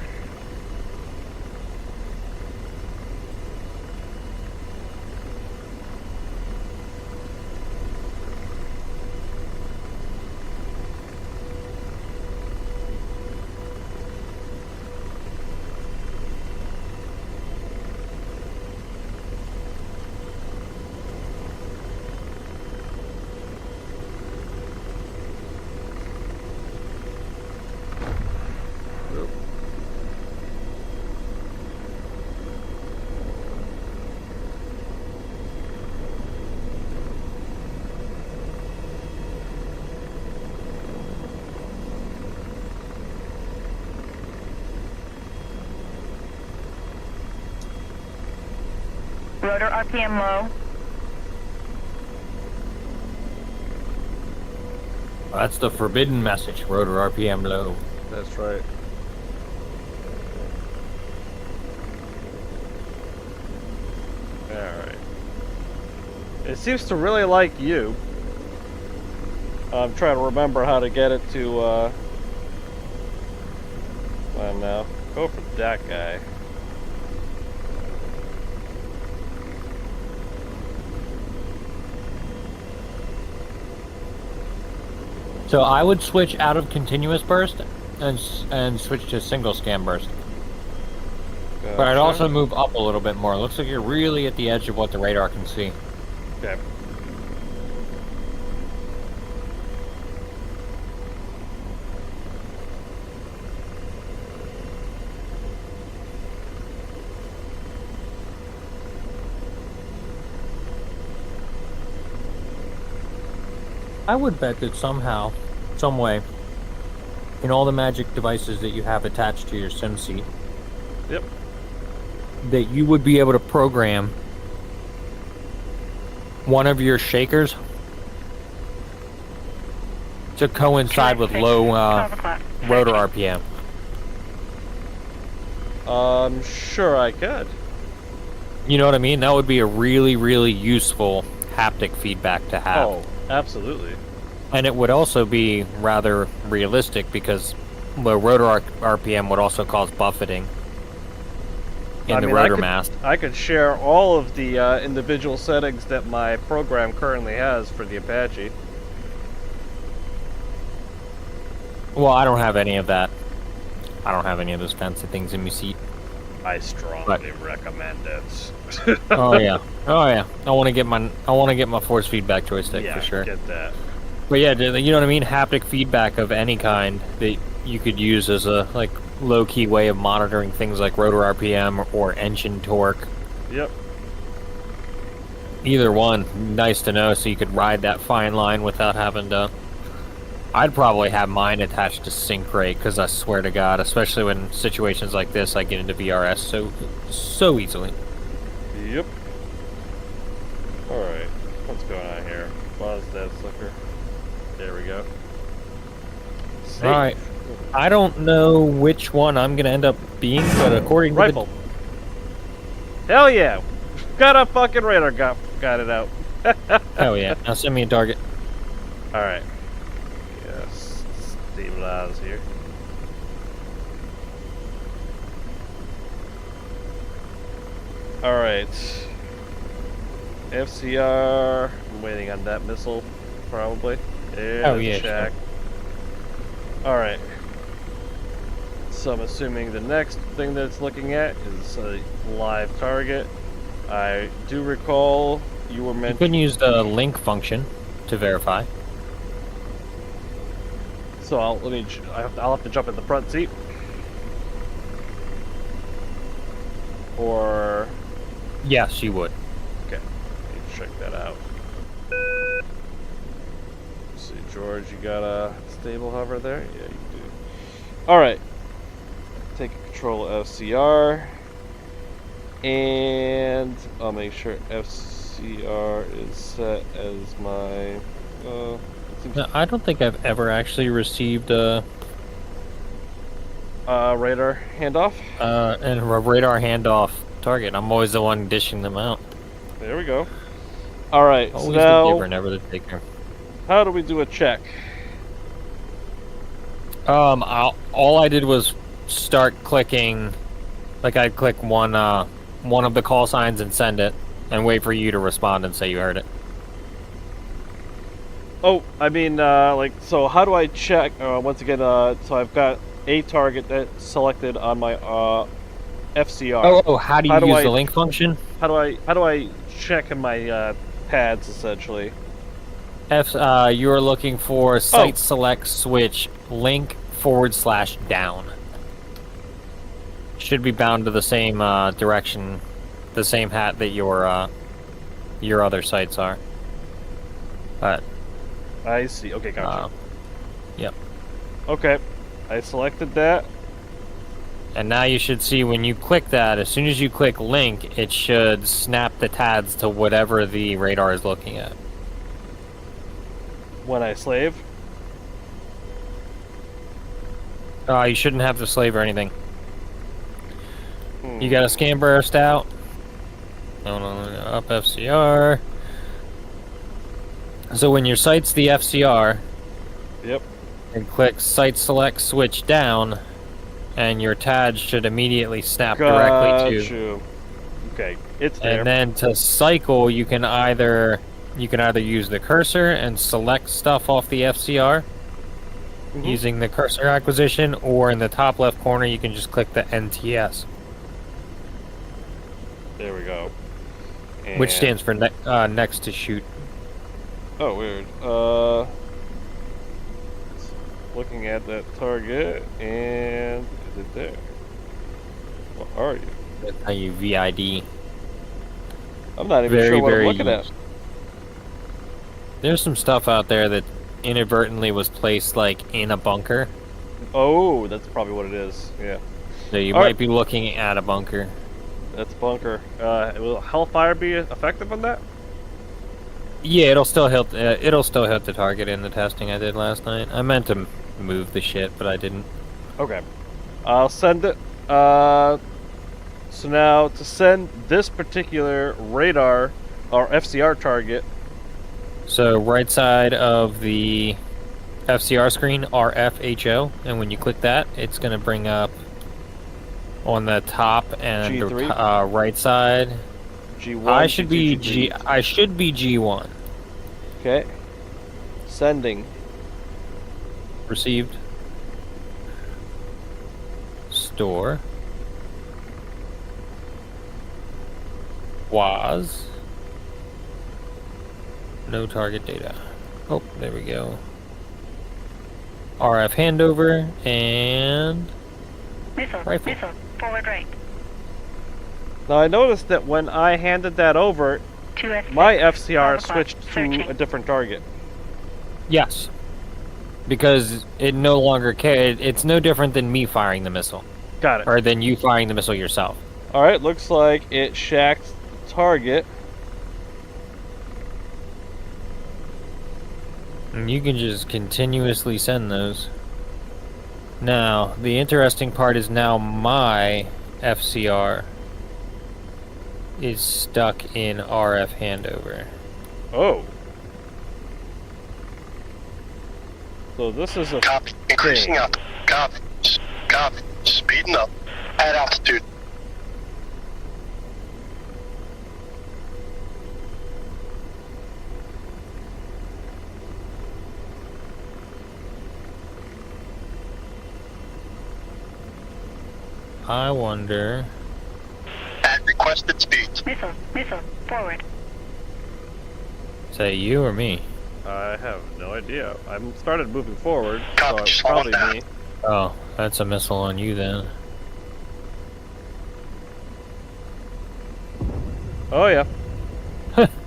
Rotor RPM low. That's the forbidden message. Rotor RPM low. That's right. Alright. It seems to really like you. I'm trying to remember how to get it to, I don't know. Go for that guy. So I would switch out of continuous burst and switch to single scan burst. But I'd also move up a little bit more. It looks like you're really at the edge of what the radar can see. Okay. I would bet that somehow, some way, in all the magic devices that you have attached to your sim seat, Yep. that you would be able to program one of your shakers to coincide with low 12 o'clock. rotor RPM. Sure I could. You know what I mean? That would be a really, really useful haptic feedback to have. Oh, absolutely. And it would also be rather realistic because the rotor RPM would also cause buffeting in the rotor mast. I could share all of the individual settings that my program currently has for the Apache. Well, I don't have any of that. I don't have any of those fancy things in my seat. I strongly recommend it. Oh yeah, oh yeah. I want to get my force feedback joystick Yeah, for sure. get that. But yeah, you know what I mean? Haptic feedback of any kind that you could use as a like low-key way of monitoring things like rotor RPM or engine torque. Yep. Either one, nice to know, so you could ride that fine line without having to. I'd probably have mine attached to sync rate because I swear to God, especially when situations like this, I get into VRS so easily. Yep. Alright, what's going on here? Pause that sucker. There we go. Safe. All right. I don't know which one I'm gonna end up being, but according to Rifle. Hell yeah! Got a fucking radar, got it out. hell yeah, now send me a target. Alright. Yes, stabilize here. Alright. FCR. I'm waiting on that missile, probably. There's Oh, the yeah, shack. Alright. So I'm assuming the next thing that it's looking at is a live target. I do recall you were You meant couldn't use the link function to verify. So I'll have to jump in the front seat. Or Yes, you would. okay, need to check that out. Let's see, George, you got a stable hover there? Yeah, you do. All right, take control of FCR, and I'll make sure FCR is set as my. No, I don't think I've ever actually received a Radar handoff. and a radar handoff target. I'm always the one dishing them out. There we go. All right, so Always the now giver, never the taker. how do we do a check? All I did was start clicking, like I'd click one of the call signs and send it, and wait for you to respond and say you heard it. Oh, I mean, like, so how do I check? Once again, so I've got a target that's selected on my FCR. Oh, how do you use the link function? How do I check in my pads essentially? You're looking for site select switch link /down. Should be bound to the same direction, the same hat that your other sites are. But I see. Okay, gotcha. yep. Okay, I selected that. And now you should see when you click that, as soon as you click link, it should snap the TADs to whatever the radar is looking at. When I slave? You shouldn't have to slave or anything. You got a scan burst out. Hold on, up FCR. So when your sight's the FCR, Yep. and click sight select switch down, and your TAD should immediately snap directly to. you. Okay, it's there. And then to cycle, you can either use the cursor and select stuff off the FCR using the cursor acquisition, or in the top left corner you can just click the NTS, There we go. which And- stands for next to shoot. Oh, weird. Looking at that target, and is it there? What are you? That's how you VID. I'm not even Very, sure what I'm very looking at. There's some stuff out there that inadvertently was placed like in a bunker, Oh, that's probably what it is. Yeah, so you All might right. be looking at a bunker. that's bunker. Will Hellfire be effective on that? Yeah, it'll still hit the target in the testing I did last night. I meant to move the shit, but I didn't. Okay. I'll send it. So now to send this particular radar or FCR target. So right side of the FCR screen, RFHO, and when you click that, it's going to bring up on the top and G3? right side. G1. I should be G2, G. I should be G1. Okay. Sending. Received. Store. Was. No target data. Oh, there we go. RF handover and Missile. Rifle. Missile. Forward right. Now I noticed that when I handed that over, 2S. my FCR 12 o'clock. switched to Searching. a different target. yes, because it no longer cared. It's no different than me firing the missile, Got it. or than you firing the missile yourself. All right. Looks like it shacked the target. And you can just continuously send those. Now, the interesting part is now my FCR is stuck in RF handover. Oh. So this is a Copy. Increasing thing. up. Copy. Copy. Speeding up. At altitude. I wonder. At requested speeds. Missile. Missile. Forward. Say you or me? I have no idea. I'm started moving forward, so Copy, it's slow probably down. me. Oh, that's a missile on you then. Oh yeah.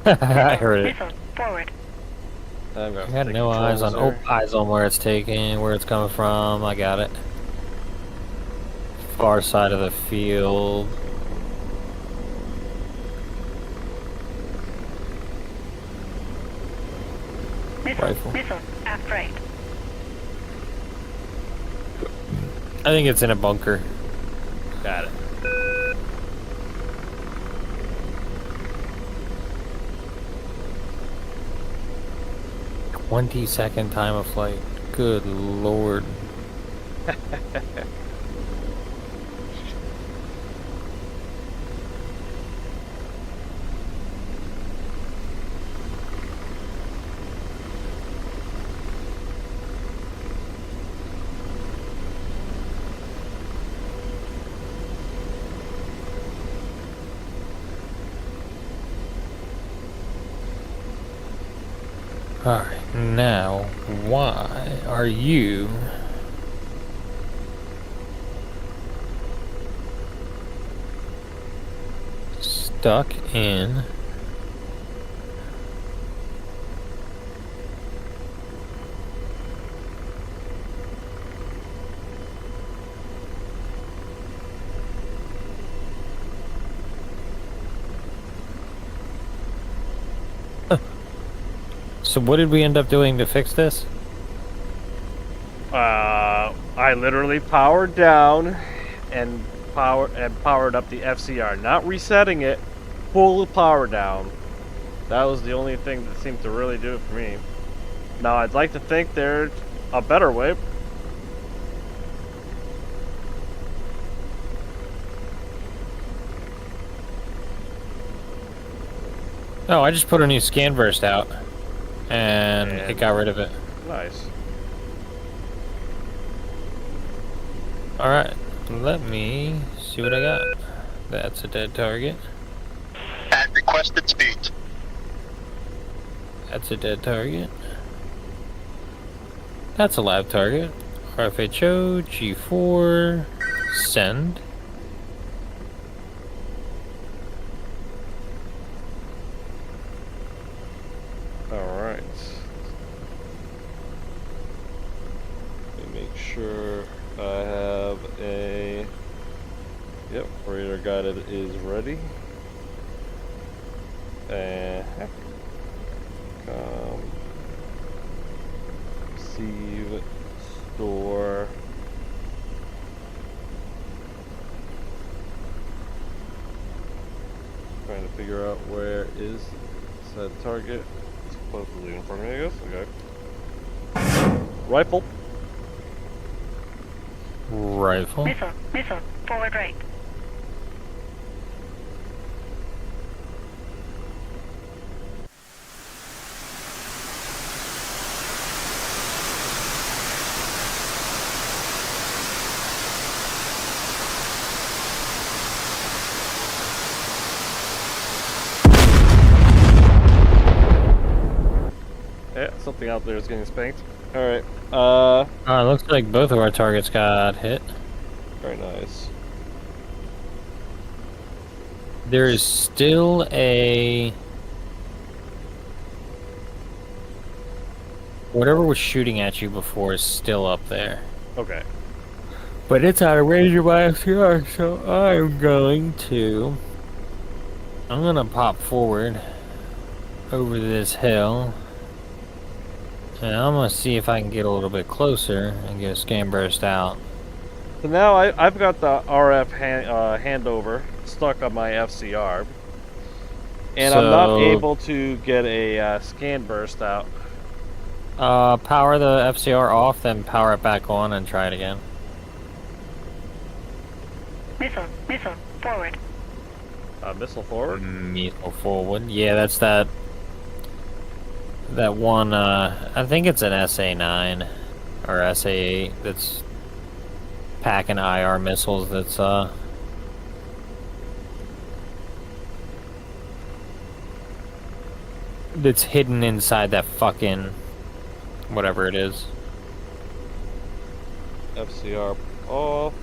I heard it. Missile. Forward. I'm gonna I got take no eyes on. controls Oh, eyes on where it's taking, where it's coming from. I got it. Far side of the field. Missile. Rifle. Missile. Aft right. I think it's in a bunker. Got it. "20-second time of flight." Good lord. Alright, now, why are you stuck in So what did we end up doing to fix this? I literally powered down and powered up the FCR, not resetting it, full power down. That was the only thing that seemed to really do it for me. Now I'd like to think there's a better way. Oh, I just put a new scan burst out, and it got rid of it. Nice. Alright, let me see what I got. That's a dead target. At requested speed. That's a dead target. That's a live target. RFHO, G4, send. Alright. Let me make sure I have a... Yep, radar guided is ready. And... receive, store... Trying to figure out where is said target. It's supposedly in front of me, I guess. Okay. Rifle. Rifle. Missile, forward right. Yeah, something out there is getting spanked. Alright, It looks like both of our targets got hit. very nice. There is still a... Whatever was shooting at you before is still up there. Okay. But it's out of range of my FCR, so I'm gonna pop forward over this hill. And I'm gonna see if I can get a little bit closer and get a scan burst out. So now I've got the RF handover stuck on my FCR. And I'm not able to get a scan burst out. Power the FCR off, then power it back on and try it again. Missile, forward. Missile forward? Missile forward. Yeah, that's that one, I think it's an SA-9 or SA-8 that's packing IR missiles that's hidden inside that fucking whatever it is. FCR off.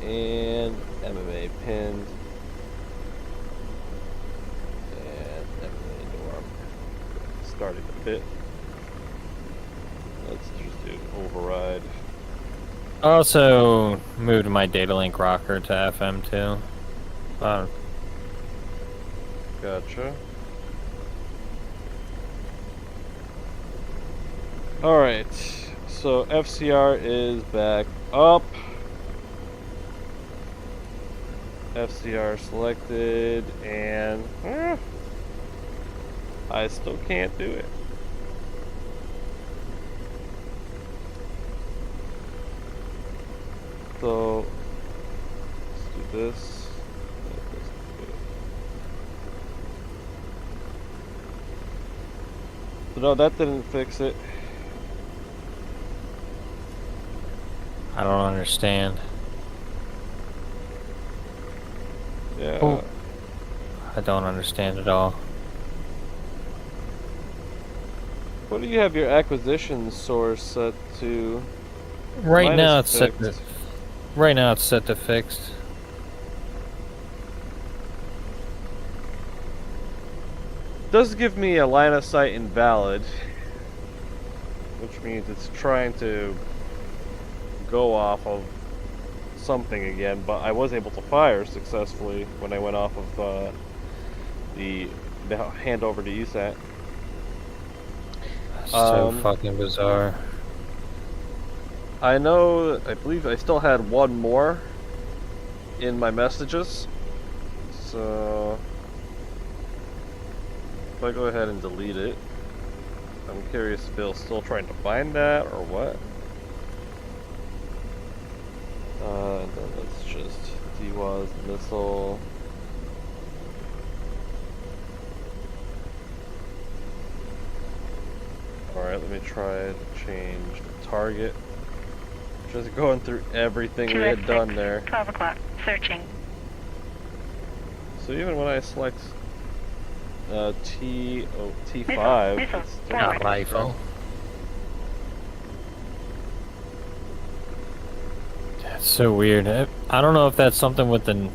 And MMA pinned. And MMA door. Starting a bit. Let's just do override. Also moved my data link rocker to FM too. Gotcha. Alright, so FCR is back up. FCR selected, and I still can't do it. So let's do this. So no, that didn't fix it. I don't understand. Yeah. Oh. I don't understand at all. What do you have your acquisition source set to? Right Mine now is it's set to, fixed. right now it's set to fixed. Does give me a line of sight invalid, which means it's trying to go off of something again, but I was able to fire successfully when I went off of the handover to ESAT. So Um, fucking bizarre. I believe I still had one more in my messages. So if I go ahead and delete it, I'm curious if Bill's still trying to find that or what. And then let's just DWAS missile. Alright, let me try to change the target. Just going through everything we had done there. 12 o'clock. Searching. So even when I select T5, Missile, it's still forward. not Rifle. That's so weird. I don't know if that's something with the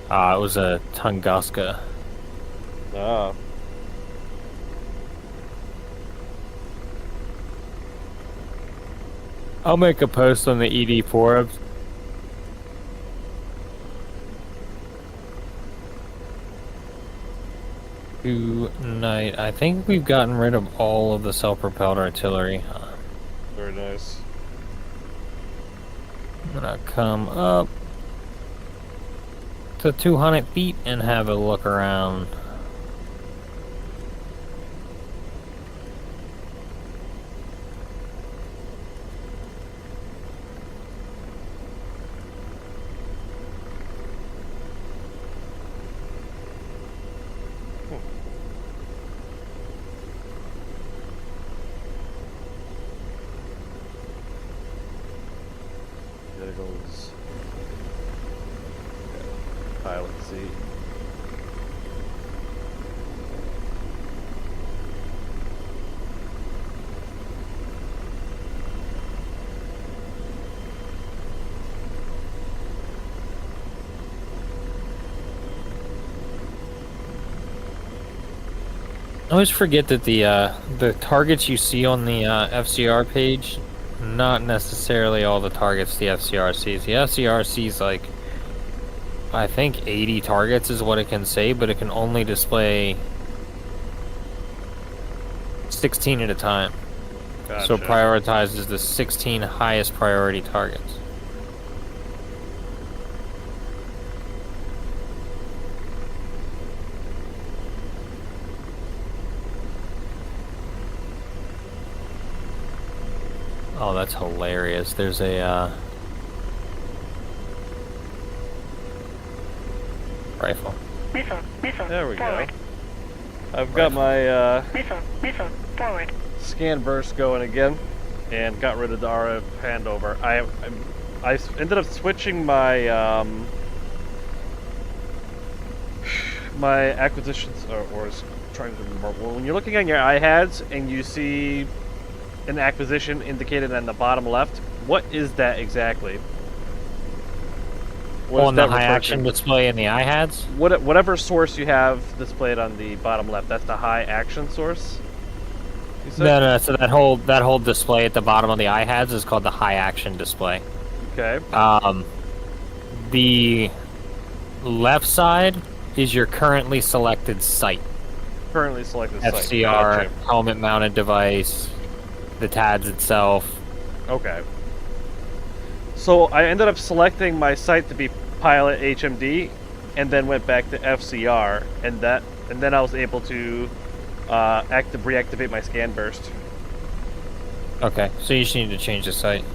it was a Tunguska. Ah. I'll make a post on the ED forums. Tonight, I think we've gotten rid of all of the self-propelled artillery. Very nice. I'm gonna come up to 200 feet and have a look around. There goes pilot seat. I always forget that the targets you see on the FCR page, not necessarily all the targets the FCR sees. The FCR sees like, I think 80 targets is what it can say, but it can only display 16 at a time. Gotcha. So it prioritizes the 16 highest priority targets. Oh, that's hilarious. There's a rifle. Missile. There we forward. go. I've got my Missile. Forward. scan burst going again, and got rid of the RF handover. I ended up switching my my acquisitions, or was trying to remember. When you're looking at your IHADs and you see an acquisition indicated on the bottom left, what is that exactly? What does On the that high refer action to? display in the IHADs? Whatever source you have displayed on the bottom left, that's the high action source? You said? No. So that whole display at the bottom of the IHADs is called the high action display. Okay. The left side is your currently selected site. Currently selected site. FCR, Gotcha. helmet mounted device, the TADS itself. Okay. So I ended up selecting my site to be pilot HMD, and then went back to FCR, and then I was able to reactivate my scan burst. Okay, so you just need to change the site.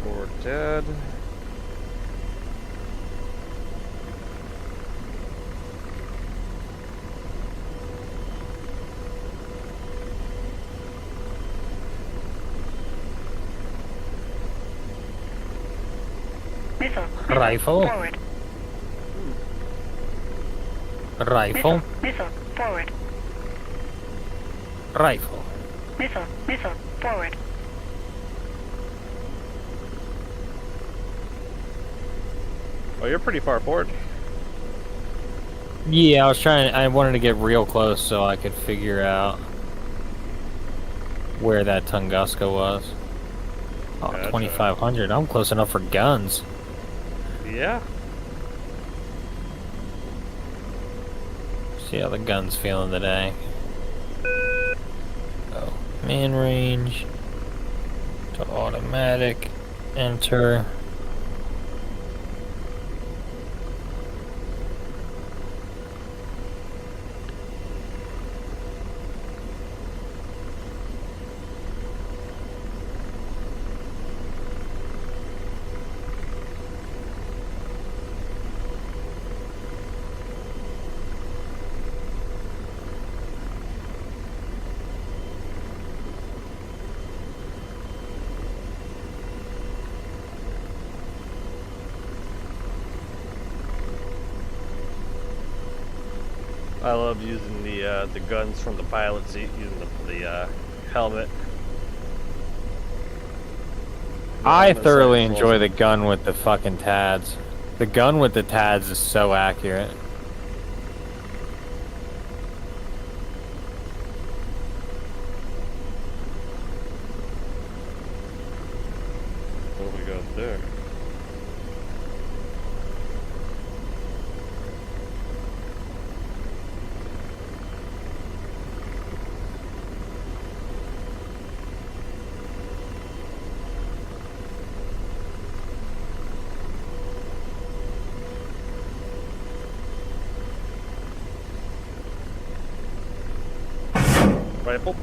For dead. Missile. Rifle. Forward. Rifle. Missile. Forward. Rifle. Missile. Forward. Oh, you're pretty far forward. Yeah, I wanted to get real close so I could figure out where that Tunguska was. Oh, Gotcha. 2,500. I'm close enough for guns. Yeah. See how the gun's feeling today. Oh, man range to automatic. Enter. I love using the guns from the pilot seat, using the helmet. I Helmet thoroughly sight is enjoy awesome. the gun with the fucking TADs. The gun with the TADs is so accurate. What do we got there? Rifle.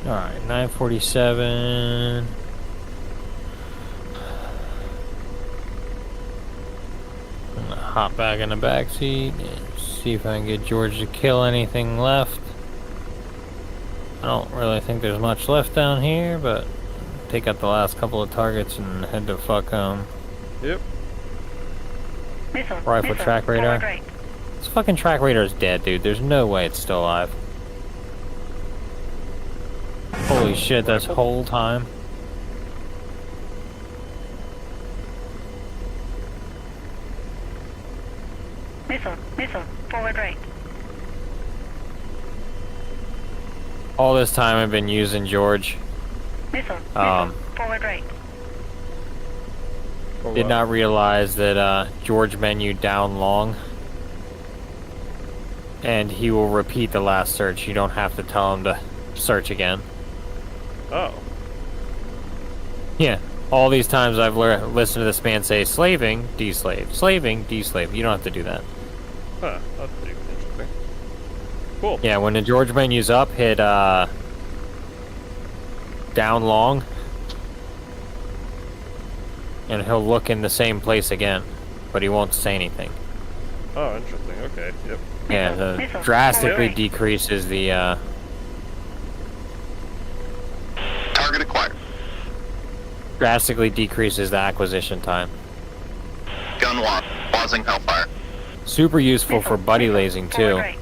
Alright, 947. I'm gonna hop back in the back seat and see if I can get George to kill anything left. I don't really think there's much left down here, but take out the last couple of targets and head to fuck home. Yep. Missile. Rifle Missile. track radar. Forward right. This fucking track radar is dead, dude. There's no way it's still alive. Holy shit, that's whole time. Missile. Missile. Forward right. All this time I've been using George. Missile. Um, Missile. Forward right. For Did what? not realize that George menu down long. And he will repeat the last search. You don't have to tell him to search again. Oh. Yeah. All these times I've listened to this man say slaving, deslave, slaving, deslave. You don't have to do that. Huh. That's pretty interesting. Cool. Yeah, when the George menu's up, hit down long. And he'll look in the same place again. But he won't say anything. Oh, interesting. Okay. Yep. Yeah, Missile. drastically Forward. decreases the Target acquired. drastically decreases the acquisition time. Gun lost. Pausing Hellfire. Super useful for Missile. buddy Missile. lasing Forward too. right.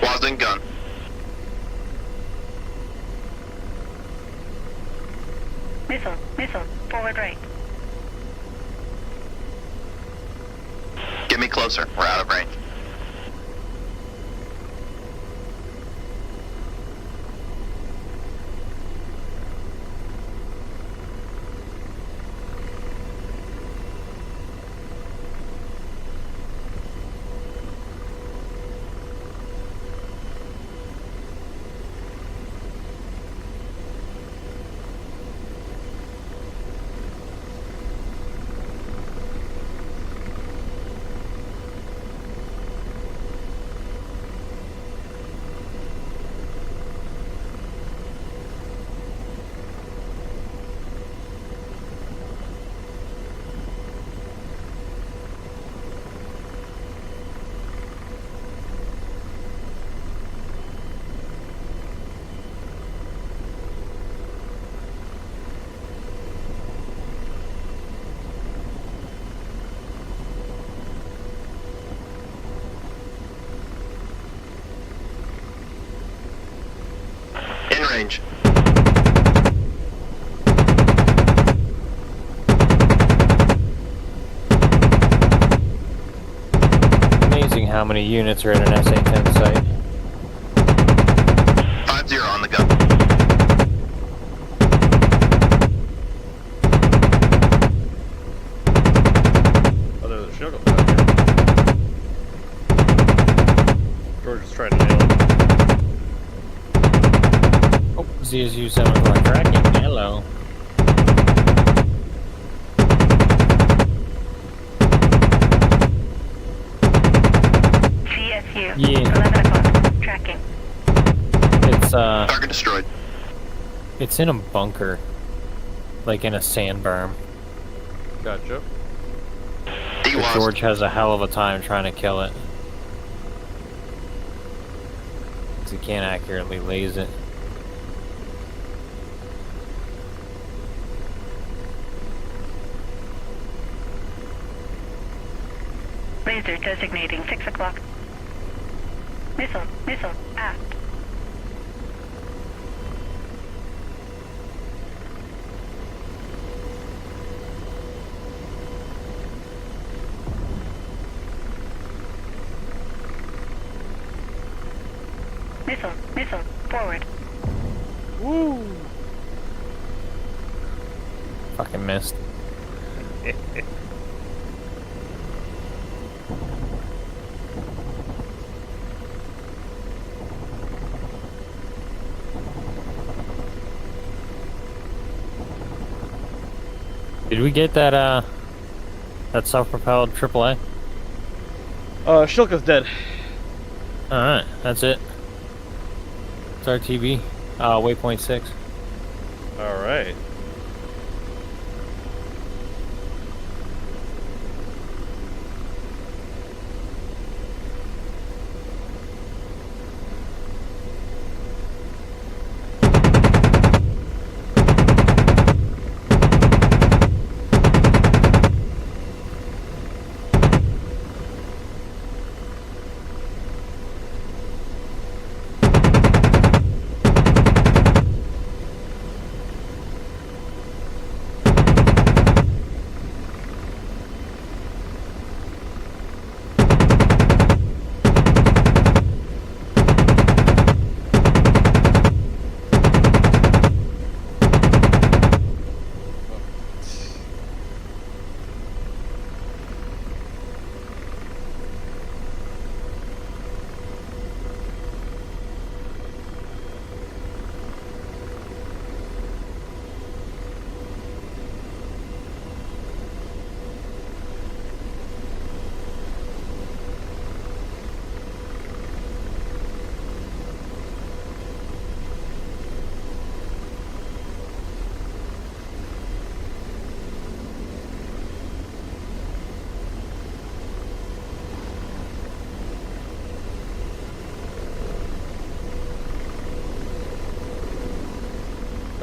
Pausing gun. Missile. Missile. Forward right. Get me closer. We're out of range. range. Amazing how many units are at an SA-10 site. 5-0 on the gun. Oh, there's a shield down here. George is trying to nail it. Oh, ZSU 7 o'clock tracking. Hello. CSU. Yeah. 11 o'clock. Tracking. It's Target destroyed. it's in a bunker, like in a sand berm. Gotcha. D lost. George has a hell of a time trying to kill it. 'Cause he can't accurately laze it. Laser designating 6 o'clock. Missile, aft. Missile, forward. Woo! Fucking missed. Did we get that self-propelled AAA? Shilka's dead. Alright, that's it. It's RTV. Waypoint 6. Alright.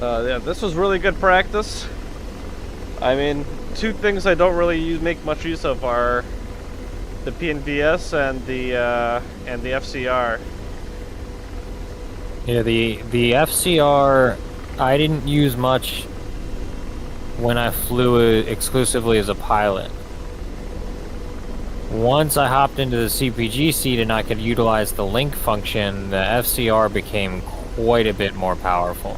Yeah, this was really good practice. I mean, two things I don't really make much use of are the PNVS and the FCR. Yeah, the FCR I didn't use much when I flew it exclusively as a pilot. Once I hopped into the CPG seat and I could utilize the link function, the FCR became quite a bit more powerful.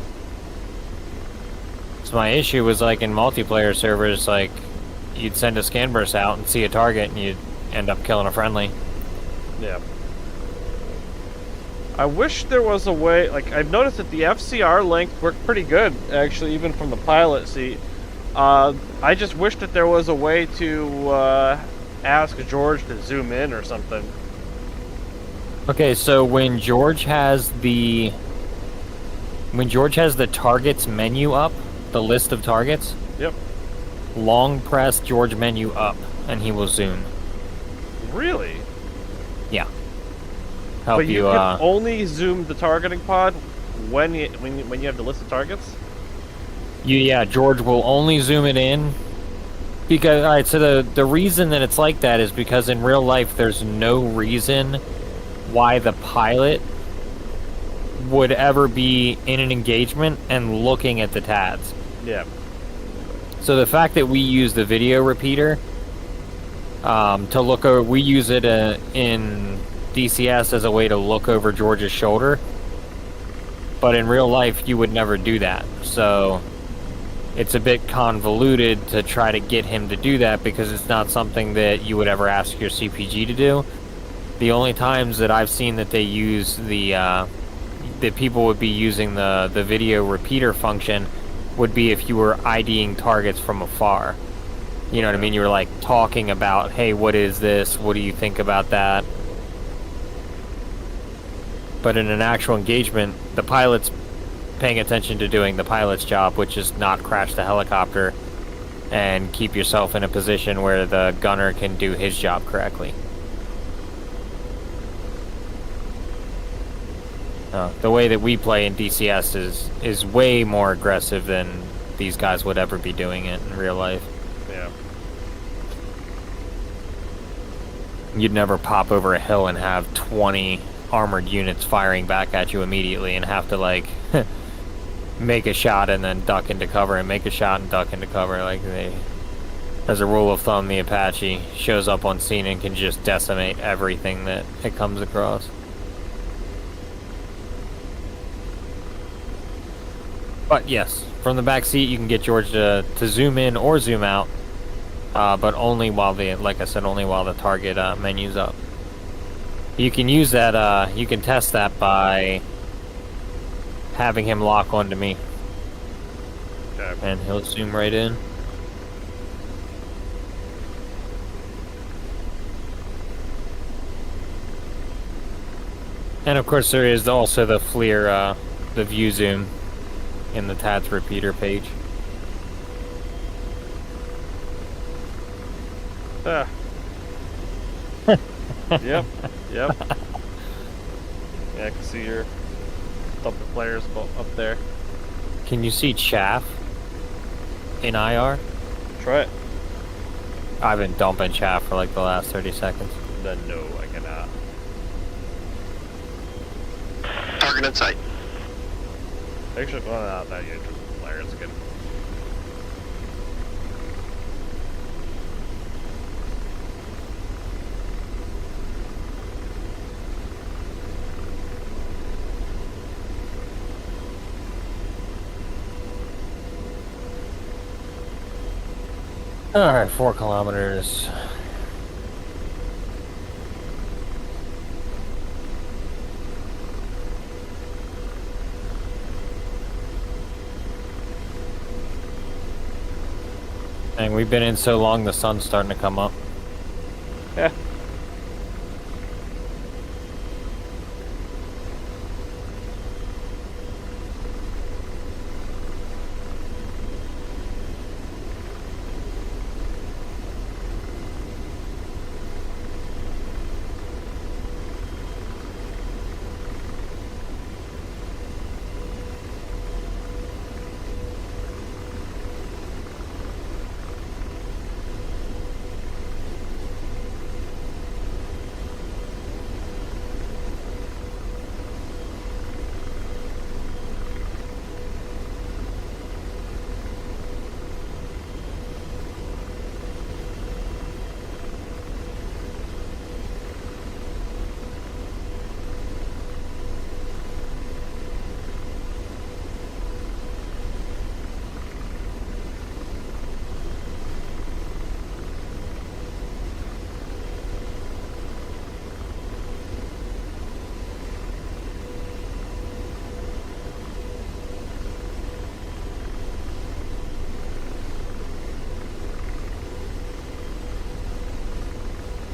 So my issue was like in multiplayer servers, like you'd send a scan burst out and see a target and you'd end up killing a friendly. Yeah. I wish there was a way, like I've noticed that the FCR link worked pretty good, actually, even from the pilot seat. I just wish that there was a way to ask George to zoom in or something. Okay, so when George has the targets menu up, the list of targets, Yep. long press George menu up and he will zoom. Really? Yeah. Help But you you can only zoom the targeting pod when you have the list of targets? yeah, George will only zoom it in because alright, so the reason that it's like that is because in real life there's no reason why the pilot would ever be in an engagement and looking at the TADs. Yeah. So the fact that we use the video repeater to look over, we use it in DCS as a way to look over George's shoulder. But in real life, you would never do that. So it's a bit convoluted to try to get him to do that because it's not something that you would ever ask your CPG to do. The only times that I've seen that they use that people would be using the video repeater function would be if you were IDing targets from afar. You know what I mean? You were like talking about, hey, what is this? What do you think about that? But in an actual engagement, the pilot's paying attention to doing the pilot's job, which is not crash the helicopter and keep yourself in a position where the gunner can do his job correctly. The way that we play in DCS is way more aggressive than these guys would ever be doing it in real life. Yeah. You'd never pop over a hill and have 20 armored units firing back at you immediately and have to like make a shot and then duck into cover and make a shot and duck into cover. Like as a rule of thumb, the Apache shows up on scene and can just decimate everything that it comes across. But yes, from the back seat you can get George to zoom in or zoom out, but only while like I said, only while the target menu's up. You can use that, you can test that by having him lock onto me. Okay. And he'll zoom right in. And of course there is also the FLIR, the view zoom in the TADS repeater page. Ah. Yep. Yeah, I can see your couple players up there. Can you see chaff in IR? Try it. I've been dumping chaff for like the last 30 seconds. Then no, I cannot. Target in sight. Actually, well, not yet. Just players again. Alright, 4 kilometers. Dang, we've been in so long the sun's starting to come up. Yeah.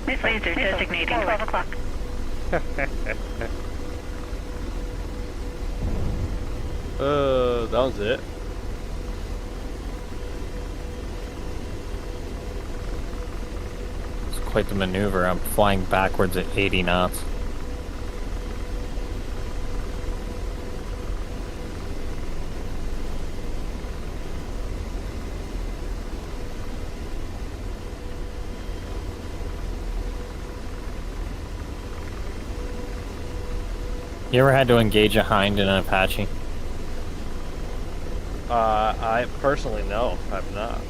Miss Laser designating 12 o'clock. That was it. It's quite the maneuver. I'm flying backwards at 80 knots. You ever had to engage a hind in an Apache? I personally no, I've not.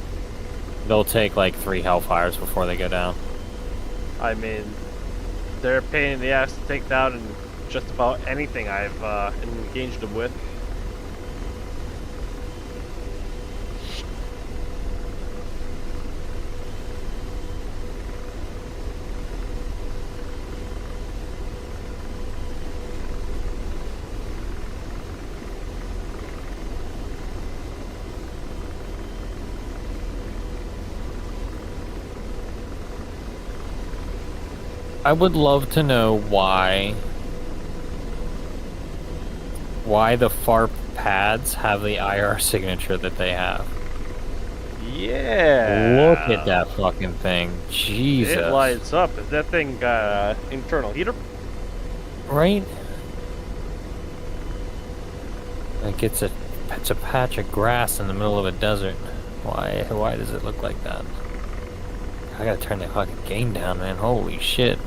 They'll take like 3 Hellfires before they go down. I mean, they're a pain in the ass to take down in just about anything I've engaged them with. I would love to know why the FAR pads have the IR signature that they have. Yeah. Look at that fucking thing. Jesus. It lights up. Is that thing got internal heater? Right? Like it's a patch of grass in the middle of a desert. Why does it look like that? I gotta turn that fucking game down, man. Holy shit.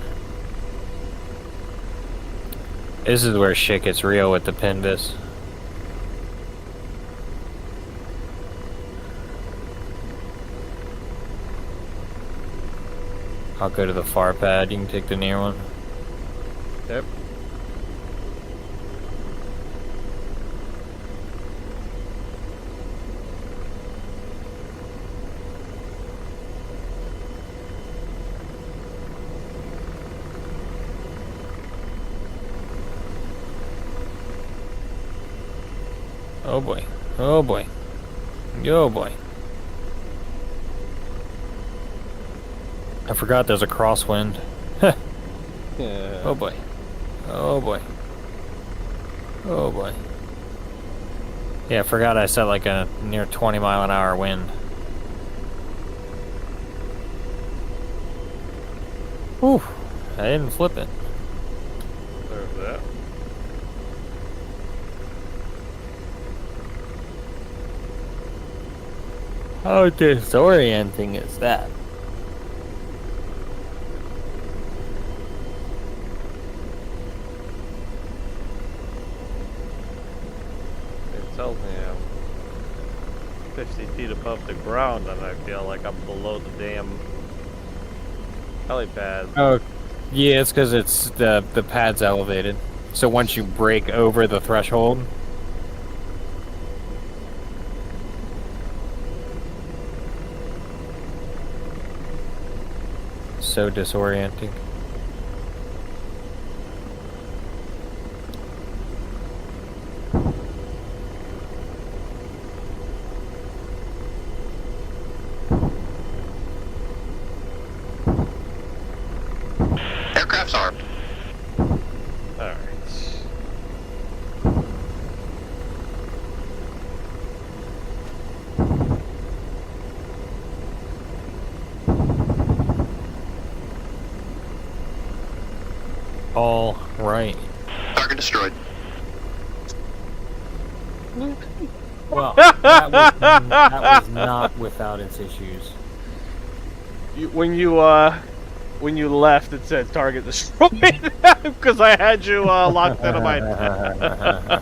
This is where shit gets real with the Pinvis. I'll go to the far pad. You can take the near one. Yep. Oh boy. Oh boy. Oh boy. I forgot there's a crosswind. Yeah. Oh boy. Oh boy. Oh boy. Yeah, I forgot I set like a near 20-mile-an-hour wind. Whew. I didn't flip it. There's that. How disorienting is that? It tells me I'm 50 feet above the ground and I feel like I'm below the damn helipad. Oh, yeah, it's because it's the pad's elevated. So once you break over the threshold, so disorienting. Aircraft's armed. Alright. All right. Target destroyed. Well, that was not without its issues. When you left, it said target destroyed because I had you locked into my.